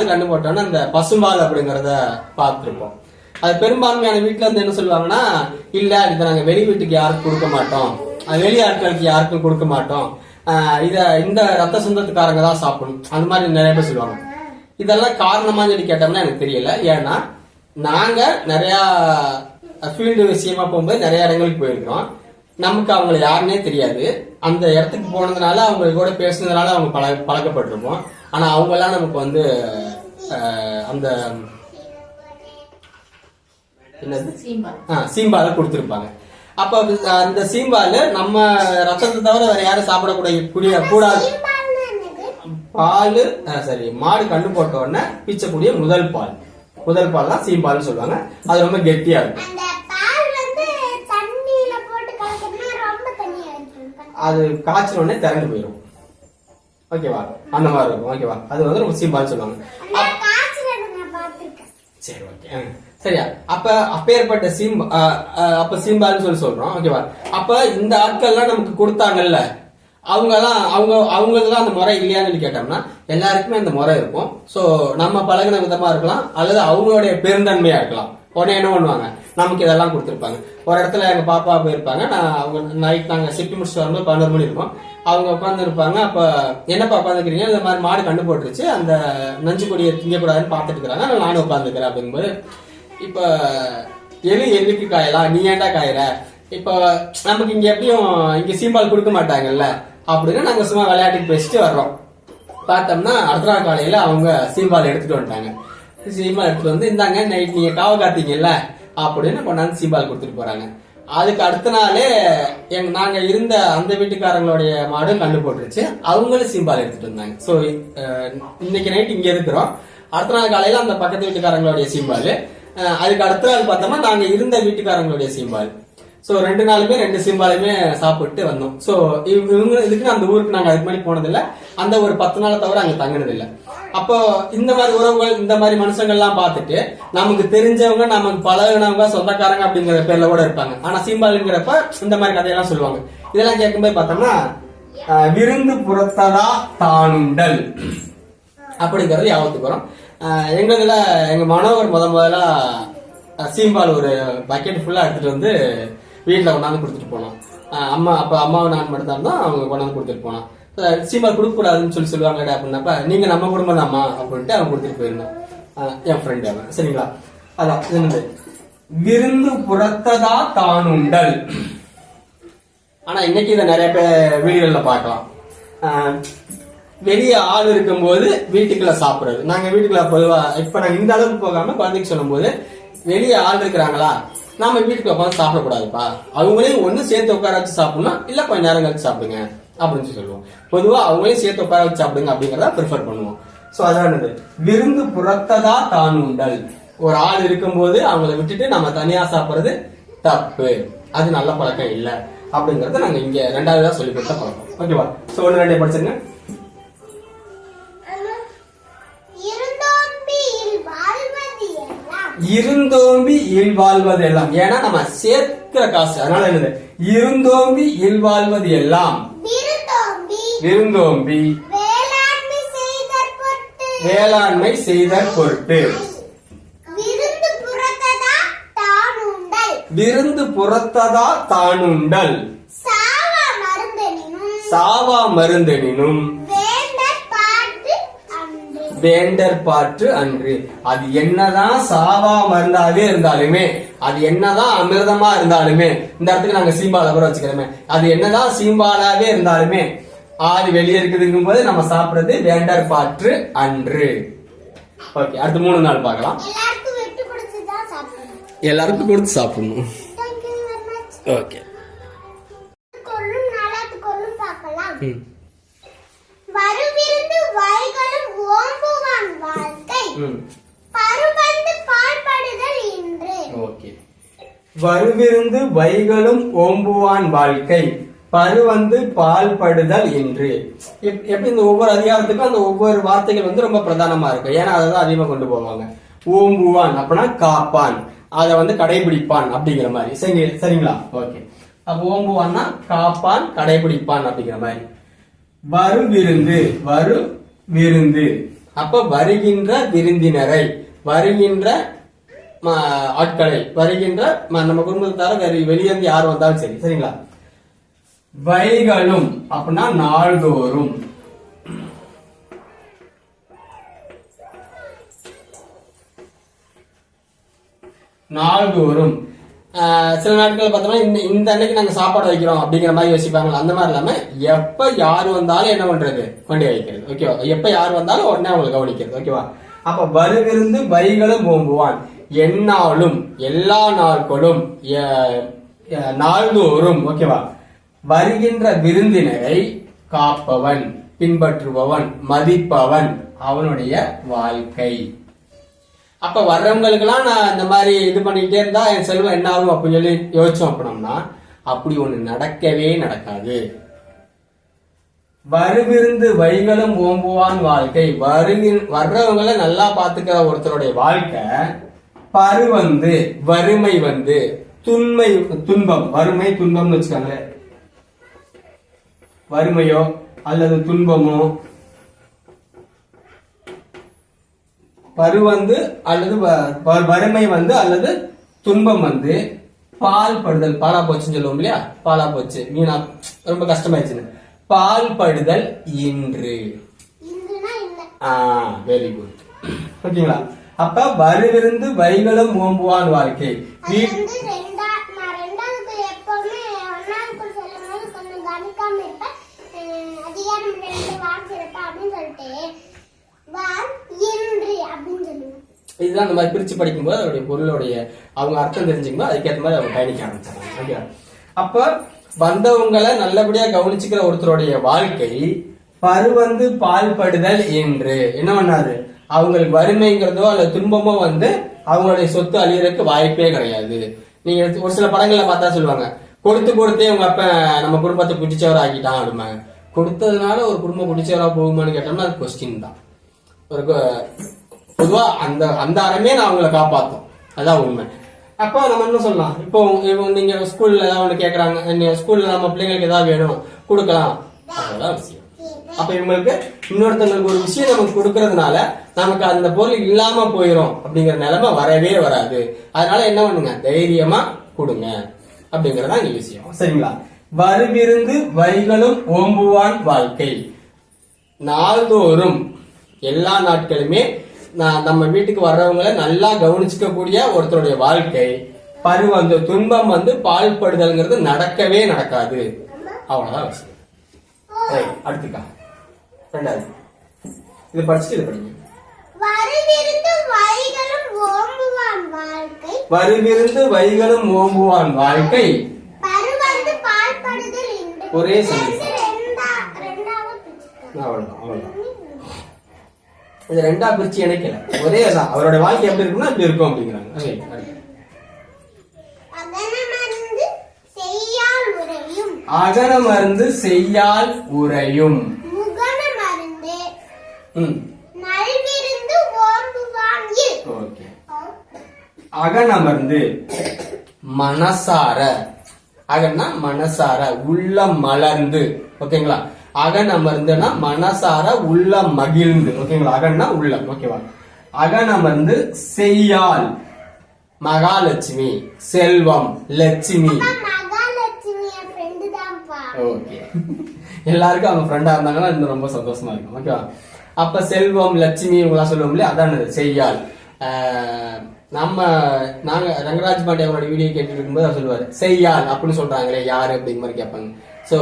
கண்ணு போட்டோம்னா அந்த பசும்பால் அப்படிங்கறத பார்த்திருப்போம். அது பெரும்பான்மையான வீட்டுல இருந்து என்ன சொல்லுவாங்கன்னா, இல்ல இதை நாங்க வெளி வீட்டுக்கு யாருக்கும் கொடுக்க மாட்டோம், வெளி ஆட்களுக்கு யாருக்கும் கொடுக்க மாட்டோம், இந்த ரத்த சொந்தத்துக்காரங்க தான் சாப்பிடணும், அந்த மாதிரி நிறைய பேர் சொல்லுவாங்க. இதெல்லாம் காரணமா சொல்லி கேட்டோம்னா எனக்கு தெரியல. ஏன்னா நாங்க நிறைய ஃபீல்டு விஷயமா போகும்போது நிறைய இடங்களுக்கு போயிருக்கிறோம். நமக்கு அவங்களை யாருன்னே தெரியாது. அந்த இடத்துக்கு போனதுனால அவங்க கூட பேசுனதுனால அவங்க பழக்கப்பட்டிருப்போம். ஆனா அவங்க எல்லாம் நமக்கு வந்து அந்த சீம்பால கொடுத்திருப்பாங்க. அப்ப அந்த சீம்பால் நம்ம ரத்தத்தை தவிர வேற யாரும் சாப்பிடக்கூடிய கூடாது. பால் சரி, மாடு கண்ணு போட்ட உடனே பிச்சக்கூடிய முதல் பால் தான் சீம்பால்னு சொல்லுவாங்க. அது ரொம்ப கெட்டியா இருக்கும். அது காய்ச்சல் உடனே திறந்து போயிடும். ஓகேவா? அந்த மாதிரி இருக்கும். ஓகேவா? அது வந்து ரொம்ப சீம்பால் சொல்லுவாங்க. சரி, ஓகே, சரியா? அப்ப அப்பேற்பட்ட சீம்பால்னு சொல்றோம். ஓகேவா? அப்ப இந்த ஆட்கள்லாம் நமக்கு கொடுத்தாங்கல்ல, அவங்கதான் அந்த முறை இல்லையான்னு சொல்லி கேட்டோம்னா எல்லாருக்குமே அந்த முறை இருக்கும். சோ நம்ம பழகின விதமா இருக்கலாம் அல்லது அவங்களுடைய பெருந்தன்மையா இருக்கலாம். உடனே என்ன பண்ணுவாங்க, நமக்கு இதெல்லாம் கொடுத்துருப்பாங்க. ஒரு இடத்துல எங்க பாப்பா போயிருப்பாங்க. அவங்க நைட் நாங்க ஷிஃப்ட் முடிச்சுட்டு வரும்போது 11 மணி இருக்கும். அவங்க உட்காந்து இருப்பாங்க. அப்ப என்னப்பா உட்காந்துக்கிறீங்க, இந்த மாதிரி மாடு கண்டு போட்டுருச்சு, அந்த நஞ்சு கொடியை திங்கக்கூடாதுன்னு பாத்துட்டு இருக்கிறாங்க, நானும் உட்காந்துக்கிறேன் அப்படிங்கும்போது, இப்ப எள்ளுக்கு காயலாம், நீ ஏன்டா காயிற, இப்ப நமக்கு இங்க எப்படியும் இங்க சீம்பால் கொடுக்க மாட்டாங்கல்ல அப்படின்னு நாங்க சும்மா விளையாட்டுக்கு பேசிட்டு வர்றோம். பார்த்தோம்னா அடுத்த நாள் காலையில அவங்க சீம்பால் எடுத்துட்டு வந்துட்டாங்க. சீம்பால் எடுத்துட்டு வந்து, இந்தாங்க நைட் நீங்க காவ காத்தீங்கல்ல அப்படின்னு கொண்டாந்து சீம்பால் கொடுத்துட்டு போறாங்க. அதுக்கு அடுத்த நாளே நாங்க இருந்த அந்த வீட்டுக்காரங்களுடைய மாடும் கண்டு போட்டுருச்சு, அவங்களும் சீம்பால் எடுத்துட்டு வந்தாங்க. சோ இன்னைக்கு நைட் இங்க இருக்கிறோம், அடுத்த நாள் காலையில அந்த பக்கத்து வீட்டுக்காரங்களுடைய சீம்பால், அதுக்கு அடுத்த நாள் பார்த்தோம்னா நாங்க இருந்த வீட்டுக்காரங்களுடைய சீம்பால். சோ 2 நாளுமே 2 சீம்பாலுமே சாப்பிட்டு வந்தோம். சோ இவங்க இதுக்கு அந்த ஊருக்கு நாங்க அதுக்கு மாதிரி போனதில்லை, அந்த ஒரு 10 நாளை தவிர அங்க தங்கினதில்லை. அப்போ இந்த மாதிரி உறவுகள், இந்த மாதிரி மனுஷங்கள்லாம் பார்த்துட்டு நமக்கு தெரிஞ்சவங்க, நமக்கு பழகினவங்க, சொந்தக்காரங்க அப்படிங்கிற பேர்ல கூட இருப்பாங்க. ஆனா சீம்பாலுங்கிறப்ப இந்த மாதிரி கதையெல்லாம் சொல்லுவாங்க. இதெல்லாம் கேட்கும்போது பார்த்தோம்னா விருந்து புறத்ததா தானுண்டல் அப்படிங்கறது ஞாபகத்துக்கு வரும். எங்கதுல எங்க மனோகர் முதல்ல சீம்பால் ஒரு பக்கெட் ஃபுல்லா எடுத்துட்டு வந்து வீட்டுல கொண்டாந்து கொடுத்துட்டு போனோம். அம்மாவை நான் மட்டும் தான் அவங்க கொண்டாந்து கொடுத்துட்டு போனோம். சீம்பால் கொடுக்க கூடாதுன்னு சொல்லுவாங்க அப்படின்னப்ப, நீங்க நம்ம குடும்பம் தான்மா அப்படின்ட்டு அவங்க கொடுத்துட்டு போயிருந்தோம். என் ஃப்ரெண்ட் அவன். சரிங்களா? அதான் என்னது விருந்து புறத்ததா தானுண்டல். ஆனா இன்னைக்கு இதை நிறைய பேர் வீடுகள்ல பார்க்கலாம். வெளியே ஆள் இருக்கும் போது வீட்டுக்குள்ள சாப்பிடுறது. நாங்க வீட்டுக்குள்ள பொதுவா இப்ப நாங்க இந்த அளவுக்கு போகாம குழந்தைக்கு சொல்லும் போது, வெளியே ஆள் இருக்கிறாங்களா, நாம வீட்டுக்குள்ள உட்காந்து சாப்பிடக்கூடாதுப்பா, அவங்களையும் ஒண்ணு சேர்த்து உட்கார வச்சு சாப்பிடணும், இல்ல கொஞ்ச நேரம் கழிச்சு சாப்பிடுங்க அப்படின்னு சொல்லுவோம். பொதுவா அவங்களையும் சேர்த்து உட்கார வச்சு சாப்பிடுங்க அப்படிங்கறத ப்ரிஃபர் பண்ணுவோம். சோ அதானது விருந்து புறத்ததா தானுண்டல். ஒரு ஆள் இருக்கும்போது அவங்கள விட்டுட்டு நம்ம தனியா சாப்பிடுறது தப்பு, அது நல்ல பழக்கம் இல்ல அப்படிங்கறத நாங்க இங்க ரெண்டாவதா சொல்லி கொடுத்த பழக்கம். ஓகேவா? சோ 1 2 படிச்சிருங்க. இருந்தோம்பி இல் வாழ்வது எல்லாம். ஏன்னா நம்ம சேர்க்கிற காசு, அதனால என்னது இருந்தோம்பி இல் வாழ்வது எல்லாம். விருந்தோம்பி வேளாண்மை செய்தற் பொருட்டு. விருந்து புறத்ததா தானுண்டல். சாவா மருந்தெனினும் வேண்டற் பாற்று அன்று. அது என்னதான் சாவா மருந்தாவே இருந்தாலுமே, அது என்னதான் அமிர்தமா இருந்தாலுமே, இந்த இடத்துக்கு நாங்க சீம்பால கூட வச்சுக்கிறோமே, அது என்னதான் சீம்பாலாவே இருந்தாலுமே ஆறு வெளியே இருக்குதுங்கும் போது நம்ம சாப்பிடுறது வேண்டற் பாற்று அன்று. ஓகே, அடுத்து 3 நாள் பார்க்கலாம். எல்லாருக்கும் கொடுத்து சாப்பிடணும். ஓகே, வருவிருந்து வைகளும் ஓம்புவான் வாழ்க்கை பருவந்து பாழ்படுதல் இன்று. ஓகே, வருவிருந்து வைகளும் ஓம்புவான் வாழ்க்கை பருவந்து பால்படுதல் இன்று. எப்படி இந்த ஒவ்வொரு அதிகாரத்துக்கும் அந்த ஒவ்வொரு வார்த்தைகள் வந்து ரொம்ப பிரதானமா இருக்கு. ஏன்னா அதை தான் அதிகமா கொண்டு போவாங்க. ஓம்புவான் அப்படின்னா காப்பான், அதை வந்து கடைபிடிப்பான் அப்படிங்கிற மாதிரி. சரிங்களா? ஓகே, அப்ப ஓம்புவான்னா காப்பான், கடைபிடிப்பான் அப்படிங்கிற மாதிரி. வருவிருந்து, வரு விருந்து, அப்ப வருகின்ற விருந்தினரை, வருகின்ற ஆட்களை, வருகின்ற நம்ம குடும்பத்தார வெளியிருந்து யார் வந்தாலும் சரி. சரிங்களா? வைகளும் அப்படின்னா நாள்தோறும். நாள்தோறும் சில நாட்கள் பார்த்தோம்னா இந்த அன்னைக்கு நாங்க சாப்பாடு வைக்கிறோம் அப்படிங்கிற மாதிரி யோசிப்பாங்க. அந்த மாதிரி இல்லாம எப்ப யாரு வந்தாலும் என்ன பண்றது, கொண்டு வைக்கிறது. ஓகேவா? எப்ப யாரு வந்தாலும் உடனே அவங்களை கவனிக்கிறது. ஓகேவா? அப்ப வருவிருந்து வைகளும் ஓம்புவான் எந்நாளும் எல்லா நாட்களும் நாள்தோறும். ஓகேவா? வருகின்ற விருந்தினரை காப்பவன், பின்பற்றுபவன், மதிப்பவன் அவனுடைய வாழ்க்கை. அப்ப வர்றவங்களுக்கு எல்லாம் நான் இந்த மாதிரி இது பண்ணிக்கிட்டே இருந்தா என் செல்வம் என்ன ஆகும் அப்படின்னு சொல்லி யோசிச்சோம் அப்படின்னா அப்படி ஒண்ணு நடக்கவே நடக்காது. வருவிருந்து வைகளும் ஓம்புவான் வாழ்க்கை, வர்றவங்களை நல்லா பாத்துக்கிற ஒருத்தருடைய வாழ்க்கை பருவந்து வறுமை வந்து துன்பம், வறுமை துன்பம்னு வச்சுக்காங்க. வறுமையோ அல்லது துன்பமோ, பருவந்து அல்லது வறுமை வந்து அல்லது துன்பம் வந்து பால் படுதல், பாலா போச்சுன்னு சொல்லுவோம் இல்லையா, பாலா போச்சு மீனா ரொம்ப கஷ்டமாயிடுச்சுன்னு, பால் படுதல் இன்று. Very good. ஓகேங்களா? அப்ப வருவிருந்து வைகளும் ஓம்புவான் வாழ்க்கை. இதுதான் இந்த மாதிரி பிரிச்சு படிக்கும்போது அதோடைய பொருளுடைய அவங்க அர்த்தம் தெரிஞ்சுக்கும்போது அதுக்கேற்ற மாதிரி அவங்க பயணிக்க ஆரம்பிச்சாங்க. அப்ப வந்தவங்களை நல்லபடியா கவனிச்சுக்கிற ஒருத்தருடைய வாழ்க்கை பருவந்து பால்படுதல் என்று என்ன பண்ணாரு, அவங்களுக்கு வறுமைங்கிறதோ அல்லது துன்பமோ வந்து அவங்களுடைய சொத்து அழியறதுக்கு வாய்ப்பே கிடையாது. நீங்க ஒரு சில படங்கள்ல பார்த்தா சொல்லுவாங்க, கொடுத்தே உங்க அப்ப நம்ம குடும்பத்தை பிடிச்சவர் ஆக்கிட்டான் அப்படிமாங்க. கொடுத்ததுனால ஒரு குடும்பம் பிடிச்சவரா போகுமான்னு கேட்டோம்னா அது கொஸ்டின் தான். ஒரு பொதுவா அந்த அறமே நான் அவங்களை காப்பாத்தோம், அதான் உண்மை. அப்ப நம்ம என்ன சொல்லலாம், இப்போ நீங்க ஸ்கூல்ல ஏதாவது ஒண்ணு கேக்குறாங்க, ஸ்கூல்ல நம்ம பிள்ளைங்களுக்கு ஏதாவது வேணும் கொடுக்கலாம், அதான் விஷயம். அப்ப இவங்களுக்கு இன்னொருத்தவங்களுக்கு ஒரு விஷயம் நமக்கு கொடுக்கறதுனால நமக்கு அந்த பொருள் இல்லாம போயிடும் அப்படிங்கிற நிலைமை வரவே வராது. அதனால என்ன பண்ணுங்க, தைரியமா கொடுங்க அப்படிங்கறதா இங்க விஷயம். சரிங்களா? வருவிருந்து வைகளும் ஓம்புவான் வாழ்க்கை. நாள்தோறும் எல்லா நாட்களுமே நம்ம வீட்டுக்கு வர்றவங்களை நல்லா கவனிச்சுக்க கூடிய ஒருத்தருடைய வாழ்க்கை பருவந்து துன்பம் வந்து பால்படுதல்ங்கிறது நடக்கவே நடக்காது. அவ்வளவுதான் விஷயம். அடுத்துக்கா ரெண்டாவது இது படிச்சுட்டு இது படிங்க. வருவிருந்து வைகளும் ஓம்புவான் வாழ்க்கை ஒரே சமயம். அவ்வளவுதான். இது ரெண்டா பிரிச்சு இணைக்கல, ஒரே தான். அவரோட வாழ்க்கை எப்படி இருக்குன்னா அப்படி இருக்கும் அப்படிங்கிறாங்க. அகன மருந்து செய்யால் உரையும். அகனமர்ந்து மனசார, அகன்னா மனசார, உள்ளம் மலர்ந்து. ஓகேங்களா? அகனமர்ந்துனா மனசார உள்ளம் மகிழ்ந்து. ஓகேங்களா? அகன்னா உள்ளம். ஓகேவா? அகனமர்ந்து செய்யால் மகாலட்சுமி, செல்வம், லட்சுமி. ஓகே, எல்லாருக்கும் அவங்க ஃப்ரெண்டா இருந்தாங்கன்னா இன்னும் ரொம்ப சந்தோஷமா இருக்கும். ஓகேவா? அப்ப செல்வம், லட்சுமி இவங்களா சொல்லுவோம் இல்லையா, அதான் செய்யால். நாங்க ரங்கராஜ் பாண்டே அவரோட வீடியோ கேட்டு இருக்கும்போது அவர் சொல்லுவாரு செய்யால் அப்படின்னு சொல்றாங்களே யாரு அப்படிங்கிற மாதிரி கேட்பாங்க. சோ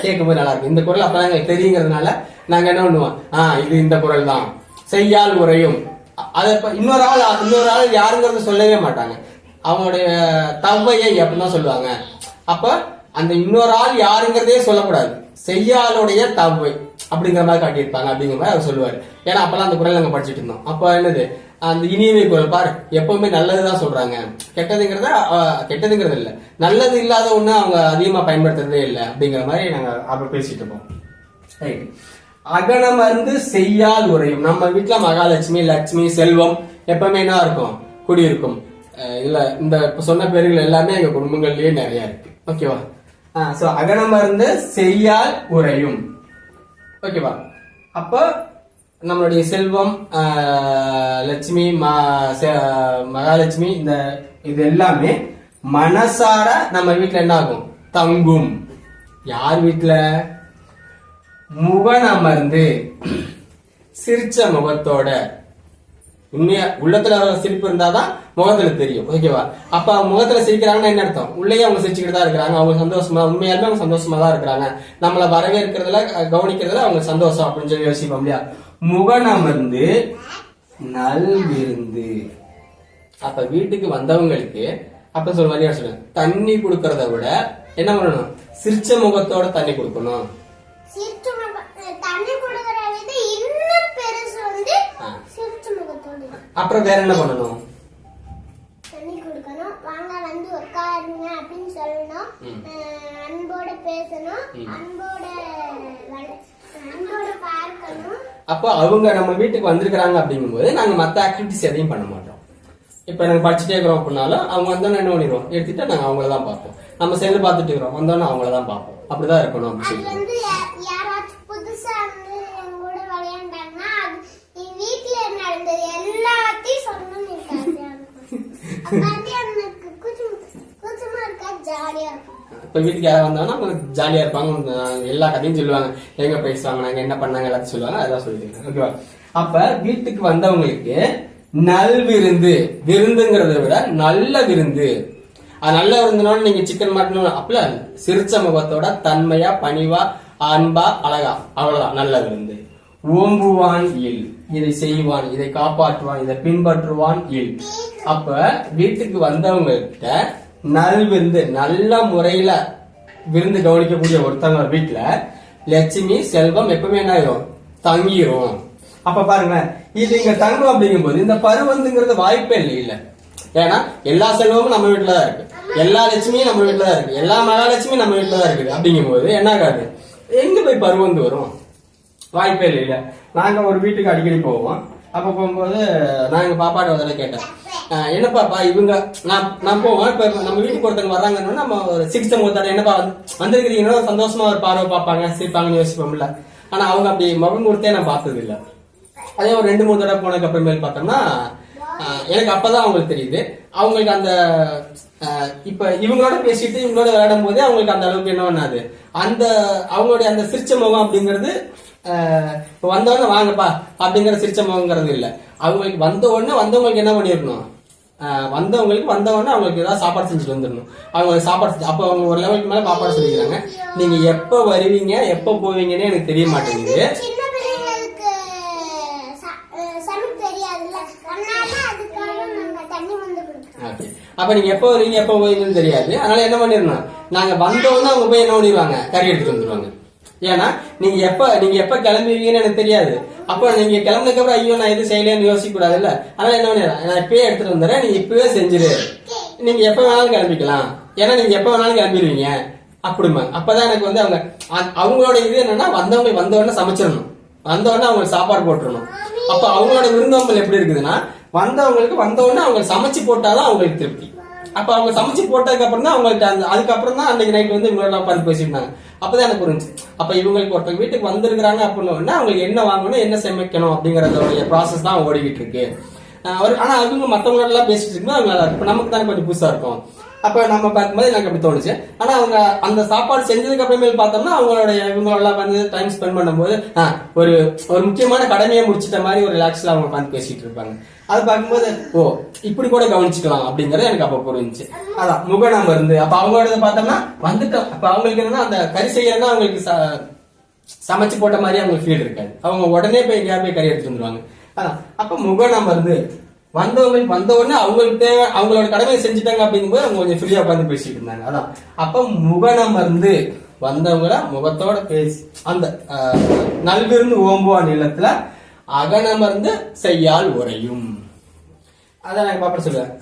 கேட்கும்போது நல்லா இருக்கும். இந்த குரல் அப்பதான் எங்களுக்கு தெரியுங்கிறதுனால நாங்க என்ன பண்ணுவோம், இது இந்த குரல் தான், செய்யால் உரையும். அத இன்னொரு ஆள் யாருங்கிறத சொல்லவே மாட்டாங்க, அவங்களுடைய தவ்வையை அப்படின்னு தான் சொல்லுவாங்க. அப்ப அந்த இன்னொரு ஆள் யாருங்கிறதே சொல்லக்கூடாது, செய்யாளுடைய தவ்வை அப்படிங்கிற மாதிரி காட்டியிருப்பாங்க அப்படிங்கிற மாதிரி அவர் சொல்லுவாரு. ஏன்னா அப்பெல்லாம் அந்த குரல் நாங்க படிச்சுட்டு இருந்தோம். அப்ப என்னது, அந்த இனியவை குரல் பாரு, எப்பவுமே நல்லதுதான் சொல்றாங்க, கெட்டதுங்கிறது இல்ல, நல்லது இல்லாத ஒண்ணு அவங்க அதிகமா பயன்படுத்துறதே இல்லை அப்படிங்கிற மாதிரி நாங்க அப்ப பேசிட்டு இருப்போம். ரைட். அகனமர்ந்து செய்யால் உரையும். நம்ம வீட்டுல மகாலட்சுமி, லட்சுமி, செல்வம் எப்பவுமே என்ன இருக்கும், குடியிருக்கும். இல்ல இந்த சொன்ன பேர்கள் எல்லாமே எங்க குடும்பங்கள்லயே நிறைய இருக்கு. ஓகேவா? சோ அகனமர்ந்து செய்யால் உரையும். ஓகேவா? அப்ப நம்மளுடைய செல்வம், லட்சுமி, மகாலட்சுமி, இந்த இது எல்லாமே மனசார நம்ம வீட்டுல என்ன ஆகும், தங்கும். யார் வீட்டுல? முகனமர்ந்து சிரிச்ச முகத்தோட. உண்மையா உள்ளத்துல சிரிப்பு இருந்தாதான் முகத்துல தெரியும். ஓகேவா? அப்ப முகத்துல சிரிக்கிறாங்கன்னா என்ன அர்த்தம், உள்ளேயே அவங்க சிரிச்சுக்கிட்டு தான் இருக்கிறாங்க, அவங்க சந்தோஷமா, உண்மையாலுமே அவங்க சந்தோஷமா தான் இருக்கிறாங்க, நம்மள வரவேற்கிறதுல கவனிக்கிறதுல அவங்க சந்தோஷம் அப்படின்னு சொல்லி யோசிப்போம் இல்லையா? முகனமர்ந்து நல்விருந்து. அப்ப வீட்டுக்கு வந்தவங்களுக்கு அப்ப சொல்ல சொல்லுங்க, தண்ணி கொடுக்கறத விட என்ன பண்ணணும், சிரிச்ச முகத்தோட தண்ணி கொடுக்கணும். அப்புறம் வேற என்ன பண்ணணும், தண்ணி கொடுக்கணும், வாங்க வந்து உட்காருங்க அப்படின்னு சொல்லணும், அன்போட பேசணும், அன்போட பார்க்கணும். அப்போ அவங்க நம்ம வீட்டுக்கு வந்திருக்கிறாங்க அப்படிங்கும்போது நாங்க மத்த ஆக்டிவிட்டிஸ் எதையும் பண்ண மாட்டோம். இப்ப நாங்க படிச்சுட்டே இருக்கிறோம் அப்படின்னாலும் அவங்க வந்தோன்னு என்ன பண்ணிடுவோம், எடுத்துட்டு நாங்க அவங்களதான் பார்ப்போம். நம்ம செல்லு பார்த்துட்டு இருக்கிறோம், வந்தோன்னு அவங்களதான் பார்ப்போம். அப்படிதான் இருக்கணும் அப்படின்னு சொல்லி. யாராச்சும் புதுசா வந்து எங்களோட விளையாண்டாங்கன்னா வீட்டுல நடந்தது எல்லாத்தையும் சொல்லணும்னு ஜாலியா இருக்கும். இப்ப வீட்டுக்கு யாராவது வந்தாங்கன்னா உங்களுக்கு ஜாலியா இருப்பாங்க, எல்லா கதையும் சொல்லுவாங்க, எங்க பேசுவாங்க, நாங்க என்ன பண்ணாங்க எல்லாத்தையும் சொல்லுவாங்க, அதான் சொல்லிட்டு. ஓகேவா? அப்ப வீட்டுக்கு வந்தவங்களுக்கு நல்விருந்து, விருந்துங்கிறத விட நல்ல விருந்து. அது நல்ல விருந்துனாலும் நீங்க சிக்கன் மட்டன் அப்பல சிரிச்ச முகத்தோட தன்மையா, பணிவா, அன்பா, அழகா, அவ்வளவுதான் நல்ல விருந்து. ஓம்புவான் இல், இதை செய்வான், இதை காப்பாற்றுவான், இதை பின்பற்றுவான் இல். அப்ப வீட்டுக்கு வந்தவங்க கிட்ட நல்விருந்து, நல்ல முறையில விருந்து கவனிக்கக்கூடிய ஒருத்தவங்க வீட்டுல லட்சுமி, செல்வம் எப்பவுமே என்ன ஆயிரும், தங்கிரும். அப்ப பாருங்க, இது இங்க தங்கும் அப்படிங்கும் போது இந்த பருவந்துங்கிறது வாய்ப்பே இல்ல. ஏன்னா எல்லா செல்வமும் நம்ம வீட்டுலதான் இருக்கு, எல்லா லட்சுமியும் நம்ம வீட்டுலதான் இருக்கு, எல்லா மகாலட்சுமியும் நம்ம வீட்டுலதான் இருக்குது. அப்படிங்கும் போது என்ன ஆகாது, எங்க போய் பருவந்து வரும், வாய்ப்பே இல்ல. நாங்க ஒரு வீட்டுக்கு அடிக்கடி போவோம். அப்ப போகும்போது நான் எங்க பாப்பாட்ட வந்து கேட்டேன், என்ன பாப்பா இவங்க நான் போவோம், இப்ப நம்ம வீட்டுக்கு ஒருத்தவங்க வர்றாங்கன்னா நம்ம ஒரு சிகிச்சை முகத்தாட என்னப்பா வந்திருக்கிறீங்கன்னா சந்தோஷமா ஒரு பார்வை பார்ப்பாங்க, சிரிப்பாங்கன்னு யோசிப்போம்ல. ஆனா அவங்க அப்படி முகம் கொடுத்தே நான் பார்த்தது இல்ல. அதே ஒரு 2-3 தடவை போனதுக்கு அப்புறமேல் பார்த்தோம்னா எனக்கு அப்பதான் அவங்களுக்கு தெரியுது, அவங்களுக்கு அந்த இப்ப இவங்களோட பேசிட்டு இவங்களோட விளையாடும் போதே அவங்களுக்கு அந்த அளவுக்கு என்ன பண்ணாது, அந்த அவங்களுடைய அந்த சிரிச்ச முகம் அப்படிங்கிறது வந்தவொடனே வாங்கப்பா அப்படிங்கிற சிரிச்ச முகங்கிறது இல்ல. அவங்களுக்கு வந்தவங்களுக்கு என்ன பண்ணிருக்கணும், வந்தவொடனே அவங்களுக்கு ஏதாவது சாப்பாடு செஞ்சுட்டு வந்துடணும். அவங்களுக்கு சாப்பாடு செஞ்சு அப்ப அவங்க ஒரு லெவலுக்கு மேல சாப்பாடு சொல்லிக்கிறாங்க. நீங்க எப்ப வருவீங்க எப்ப போவீங்கன்னு எனக்கு தெரிய மாட்டேங்குது. அப்ப நீங்க எப்ப வருவீங்க எப்ப போவீங்கன்னு தெரியாது. அதனால என்ன பண்ணிடணும், நாங்க வந்தோம்னா அவங்க போய் என்ன பண்ணிடுவாங்க, கறி எடுத்துட்டு வந்துருவாங்க. ஏன்னா நீங்க எப்ப கிளம்புவீங்கன்னு எனக்கு தெரியாது. அப்ப நீங்க கிளம்புனதுக்கு அப்புறம் ஐயோ நான் எது செய்யலன்னு யோசிக்க கூடாது இல்ல. அதனால என்ன பண்ணி நான் இப்பயே எடுத்துட்டு வந்துடுறேன், நீ இப்பவே செஞ்சிரு, நீங்க எப்ப வேணாலும் கிளம்பிக்கலாம், ஏன்னா நீங்க எப்ப வேணாலும் கிளம்பிடுவீங்க அப்படிமா. அப்பதான் எனக்கு வந்து அவங்களோட இது என்னன்னா வந்தவங்க வந்தவொடனே சமைச்சிடணும், வந்தவொடனே அவங்களுக்கு சாப்பாடு போட்டுடணும். அப்ப அவங்களோட விருந்தோம்பல் எப்படி இருக்குதுன்னா வந்தவங்களுக்கு வந்தவொடனே அவங்க சமைச்சு போட்டாதான் அவங்களுக்கு திருப்தி. அப்ப அவங்க சமைச்சு போட்டதுக்கு அப்புறம் தான் அவங்களுக்கு அதுக்கப்புறம் தான் அன்னைக்கு நைட் வந்து இவங்களோட உட்காந்து பேசிட்டாங்க. அப்பதான் எனக்கு புரிஞ்சு அப்ப இவங்களுக்கு ஒருத்தவங்க வீட்டுக்கு வந்திருக்கிறாங்க அப்படின்னு அவங்களுக்கு என்ன வாங்கணும் என்ன சமைக்கணும் அப்படிங்கறதோடைய ப்ராசஸ் தான் ஓடிக்கிட்டு இருக்கு. ஆனா அவங்க மத்தவங்களோட எல்லாம் பேசிட்டு இருக்கும்போது அவங்க நல்லா இருக்கும், நமக்கு தானே கொஞ்சம் புதுசா இருக்கும். அப்ப நம்ம பார்க்கும்போது எனக்கு அப்படி தோணுச்சு. ஆனா அவங்க அந்த சாப்பாடு செஞ்சதுக்கு அப்புறமேல் பார்த்தோம்னா அவங்களுடைய இவங்களெல்லாம் வந்து டைம் ஸ்பெண்ட் பண்ணும்போது ஒரு ஒரு முக்கியமான கடமையை முடிச்சிட்ட மாதிரி ஒரு ரிலாக்ஸ்ல அவங்க உட்காந்து பேசிட்டு இருப்பாங்க. அது பார்க்கும்போது ஓ இப்படி கூட கவனிச்சுக்கலாம் அப்படிங்கறது எனக்கு அப்ப புரிஞ்சுச்சு. அதான் முகனம் இருந்து அப்ப அவங்களோட பார்த்தோம்னா வந்துட்டோம். அப்ப அவங்களுக்கு என்னன்னா அந்த கறி செய்யறதுனா அவங்களுக்கு சமைச்சு போட்ட மாதிரி அவங்களுக்கு ஃபீல் இருக்காது, அவங்க உடனே போய் எங்கேயா போய் கறி எடுத்துட்டு வந்துருவாங்க. அதான் அப்ப முகனம் இருந்து வந்தவங்களுக்கு வந்த உடனே அவங்களுக்கு தேவை அவங்களோட கடமையை செஞ்சுட்டாங்க அப்படிங்கும்போது அவங்க கொஞ்சம் ஃப்ரீயா உட்காந்து பேசிட்டு இருந்தாங்க. அதான் அப்ப முகனம் இருந்து வந்தவங்கள முகத்தோட பேசி அந்த நல்விருந்து ஓம்புவா நிலத்துல அகனமர்ந்து செய்யால் உரையும். அதான் நான் பாப்பா சொல்லுவேன்,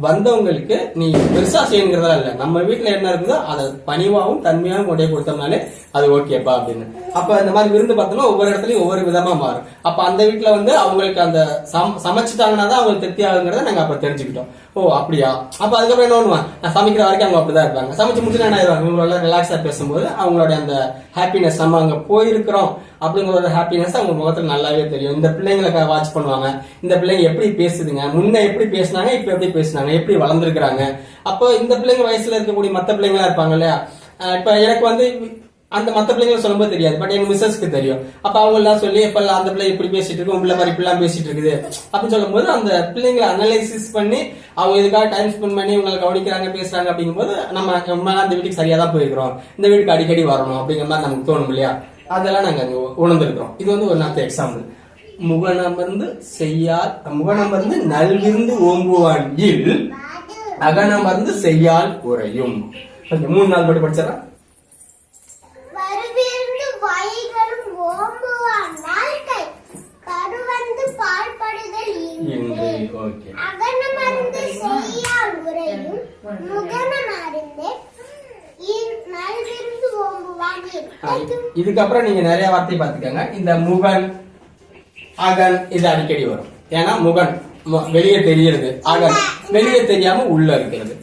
வந்தவங்களுக்கு நீ பெருசா செய்யணுங்கிறதா இல்ல, நம்ம வீட்டுல என்ன இருக்குதோ அதை பணிவாவும் தன்மையாவும் கொண்டே கொடுத்தோம்னாலே அது ஓகேப்பா அப்படின்னு. அப்ப இந்த மாதிரி விருந்து பார்த்தோம்னா ஒவ்வொரு இடத்துலயும் ஒவ்வொரு விதமா மாறும். அப்ப அந்த வீட்டுல வந்து அவங்களுக்கு அந்த சமைச்சுட்டாங்கன்னா தான் அவங்களுக்கு திருப்தி ஆகுங்கிறத நாங்க அப்ப தெரிஞ்சுக்கிட்டோம். ஓ அப்படியா, அப்ப அதுக்கப்புறம் என்ன பண்ணுவான் நான் சமைக்கிற வரைக்கும் அவங்க அப்படிதான் இருப்பாங்க. சமைச்சு முடிச்சு என்ன ஆயிடுவாங்க, இவங்களோட ரிலாக்ஸா பேசும்போது அவங்களோட அந்த ஹாப்பினஸ் நம்ம அங்க போயிருக்கிறோம் அப்படிங்கிற ஒரு ஹாப்பினஸ் அவங்க முகத்துல நல்லாவே தெரியும். இந்த பிள்ளைங்களை வாட்ச் பண்ணுவாங்க, இந்த பிள்ளைங்க எப்படி பேசுதுங்க, முன்ன எப்படி பேசினாங்க இப்ப எப்படி பேசினாங்க, எப்படி வளர்ந்துருக்காங்க. அப்போ இந்த பிள்ளைங்க வயசுல இருக்கக்கூடிய மத்த பிள்ளைங்களா இருப்பாங்க இல்லையா. இப்ப எனக்கு வந்து அந்த மத்த பிள்ளைங்களை சொல்லும்போது தெரியாது, பட் எங்க மிஸ்ஸஸ்க்கு தெரியும். அப்ப அவங்க எல்லாம் சொல்லி இப்ப அந்த பிள்ளை இப்படி பேசிட்டு இருக்கு, உங்க பிள்ளை மாதிரி இப்படிலாம் பேசிட்டு இருக்குது அப்படின்னு சொல்லும் போது அந்த பிள்ளைங்களை அனலைசிஸ் பண்ணி அவங்க இதுக்காக டைம் ஸ்பெண்ட் பண்ணி இவங்களை கவனிக்கிறாங்க பேசுறாங்க அப்படிங்கும்போது நம்ம அந்த வீட்டுக்கு சரியா தான் போயிருக்கிறோம், இந்த வீட்டுக்கு அடிக்கடி வரணும் அப்படிங்கிற மாதிரி நமக்கு தோணும் இல்லையா. அதெல்லாம் நாங்க அங்க உணர்ந்திருக்கிறோம். இது வந்து ஒரு நல்ல எக்ஸாம்பிள். முகனமர்ந்து செய்யால் முகனமர்ந்து நல்விருந்து ஓம்புவான் இல் அகனமர்ந்து செய்யால் உரையும். 3 நாள் மட்டும் படிச்சா இதுக்கப்புறம் நீங்க நிறைய வார்த்தை பார்த்துக்கங்க. இந்த முகன் அகன் இது அடிக்கடி வரும். ஏன்னா முகன் வெளியே தெரிகிறது, அகன் வெளியே தெரியாம உள்ள இருக்கிறது.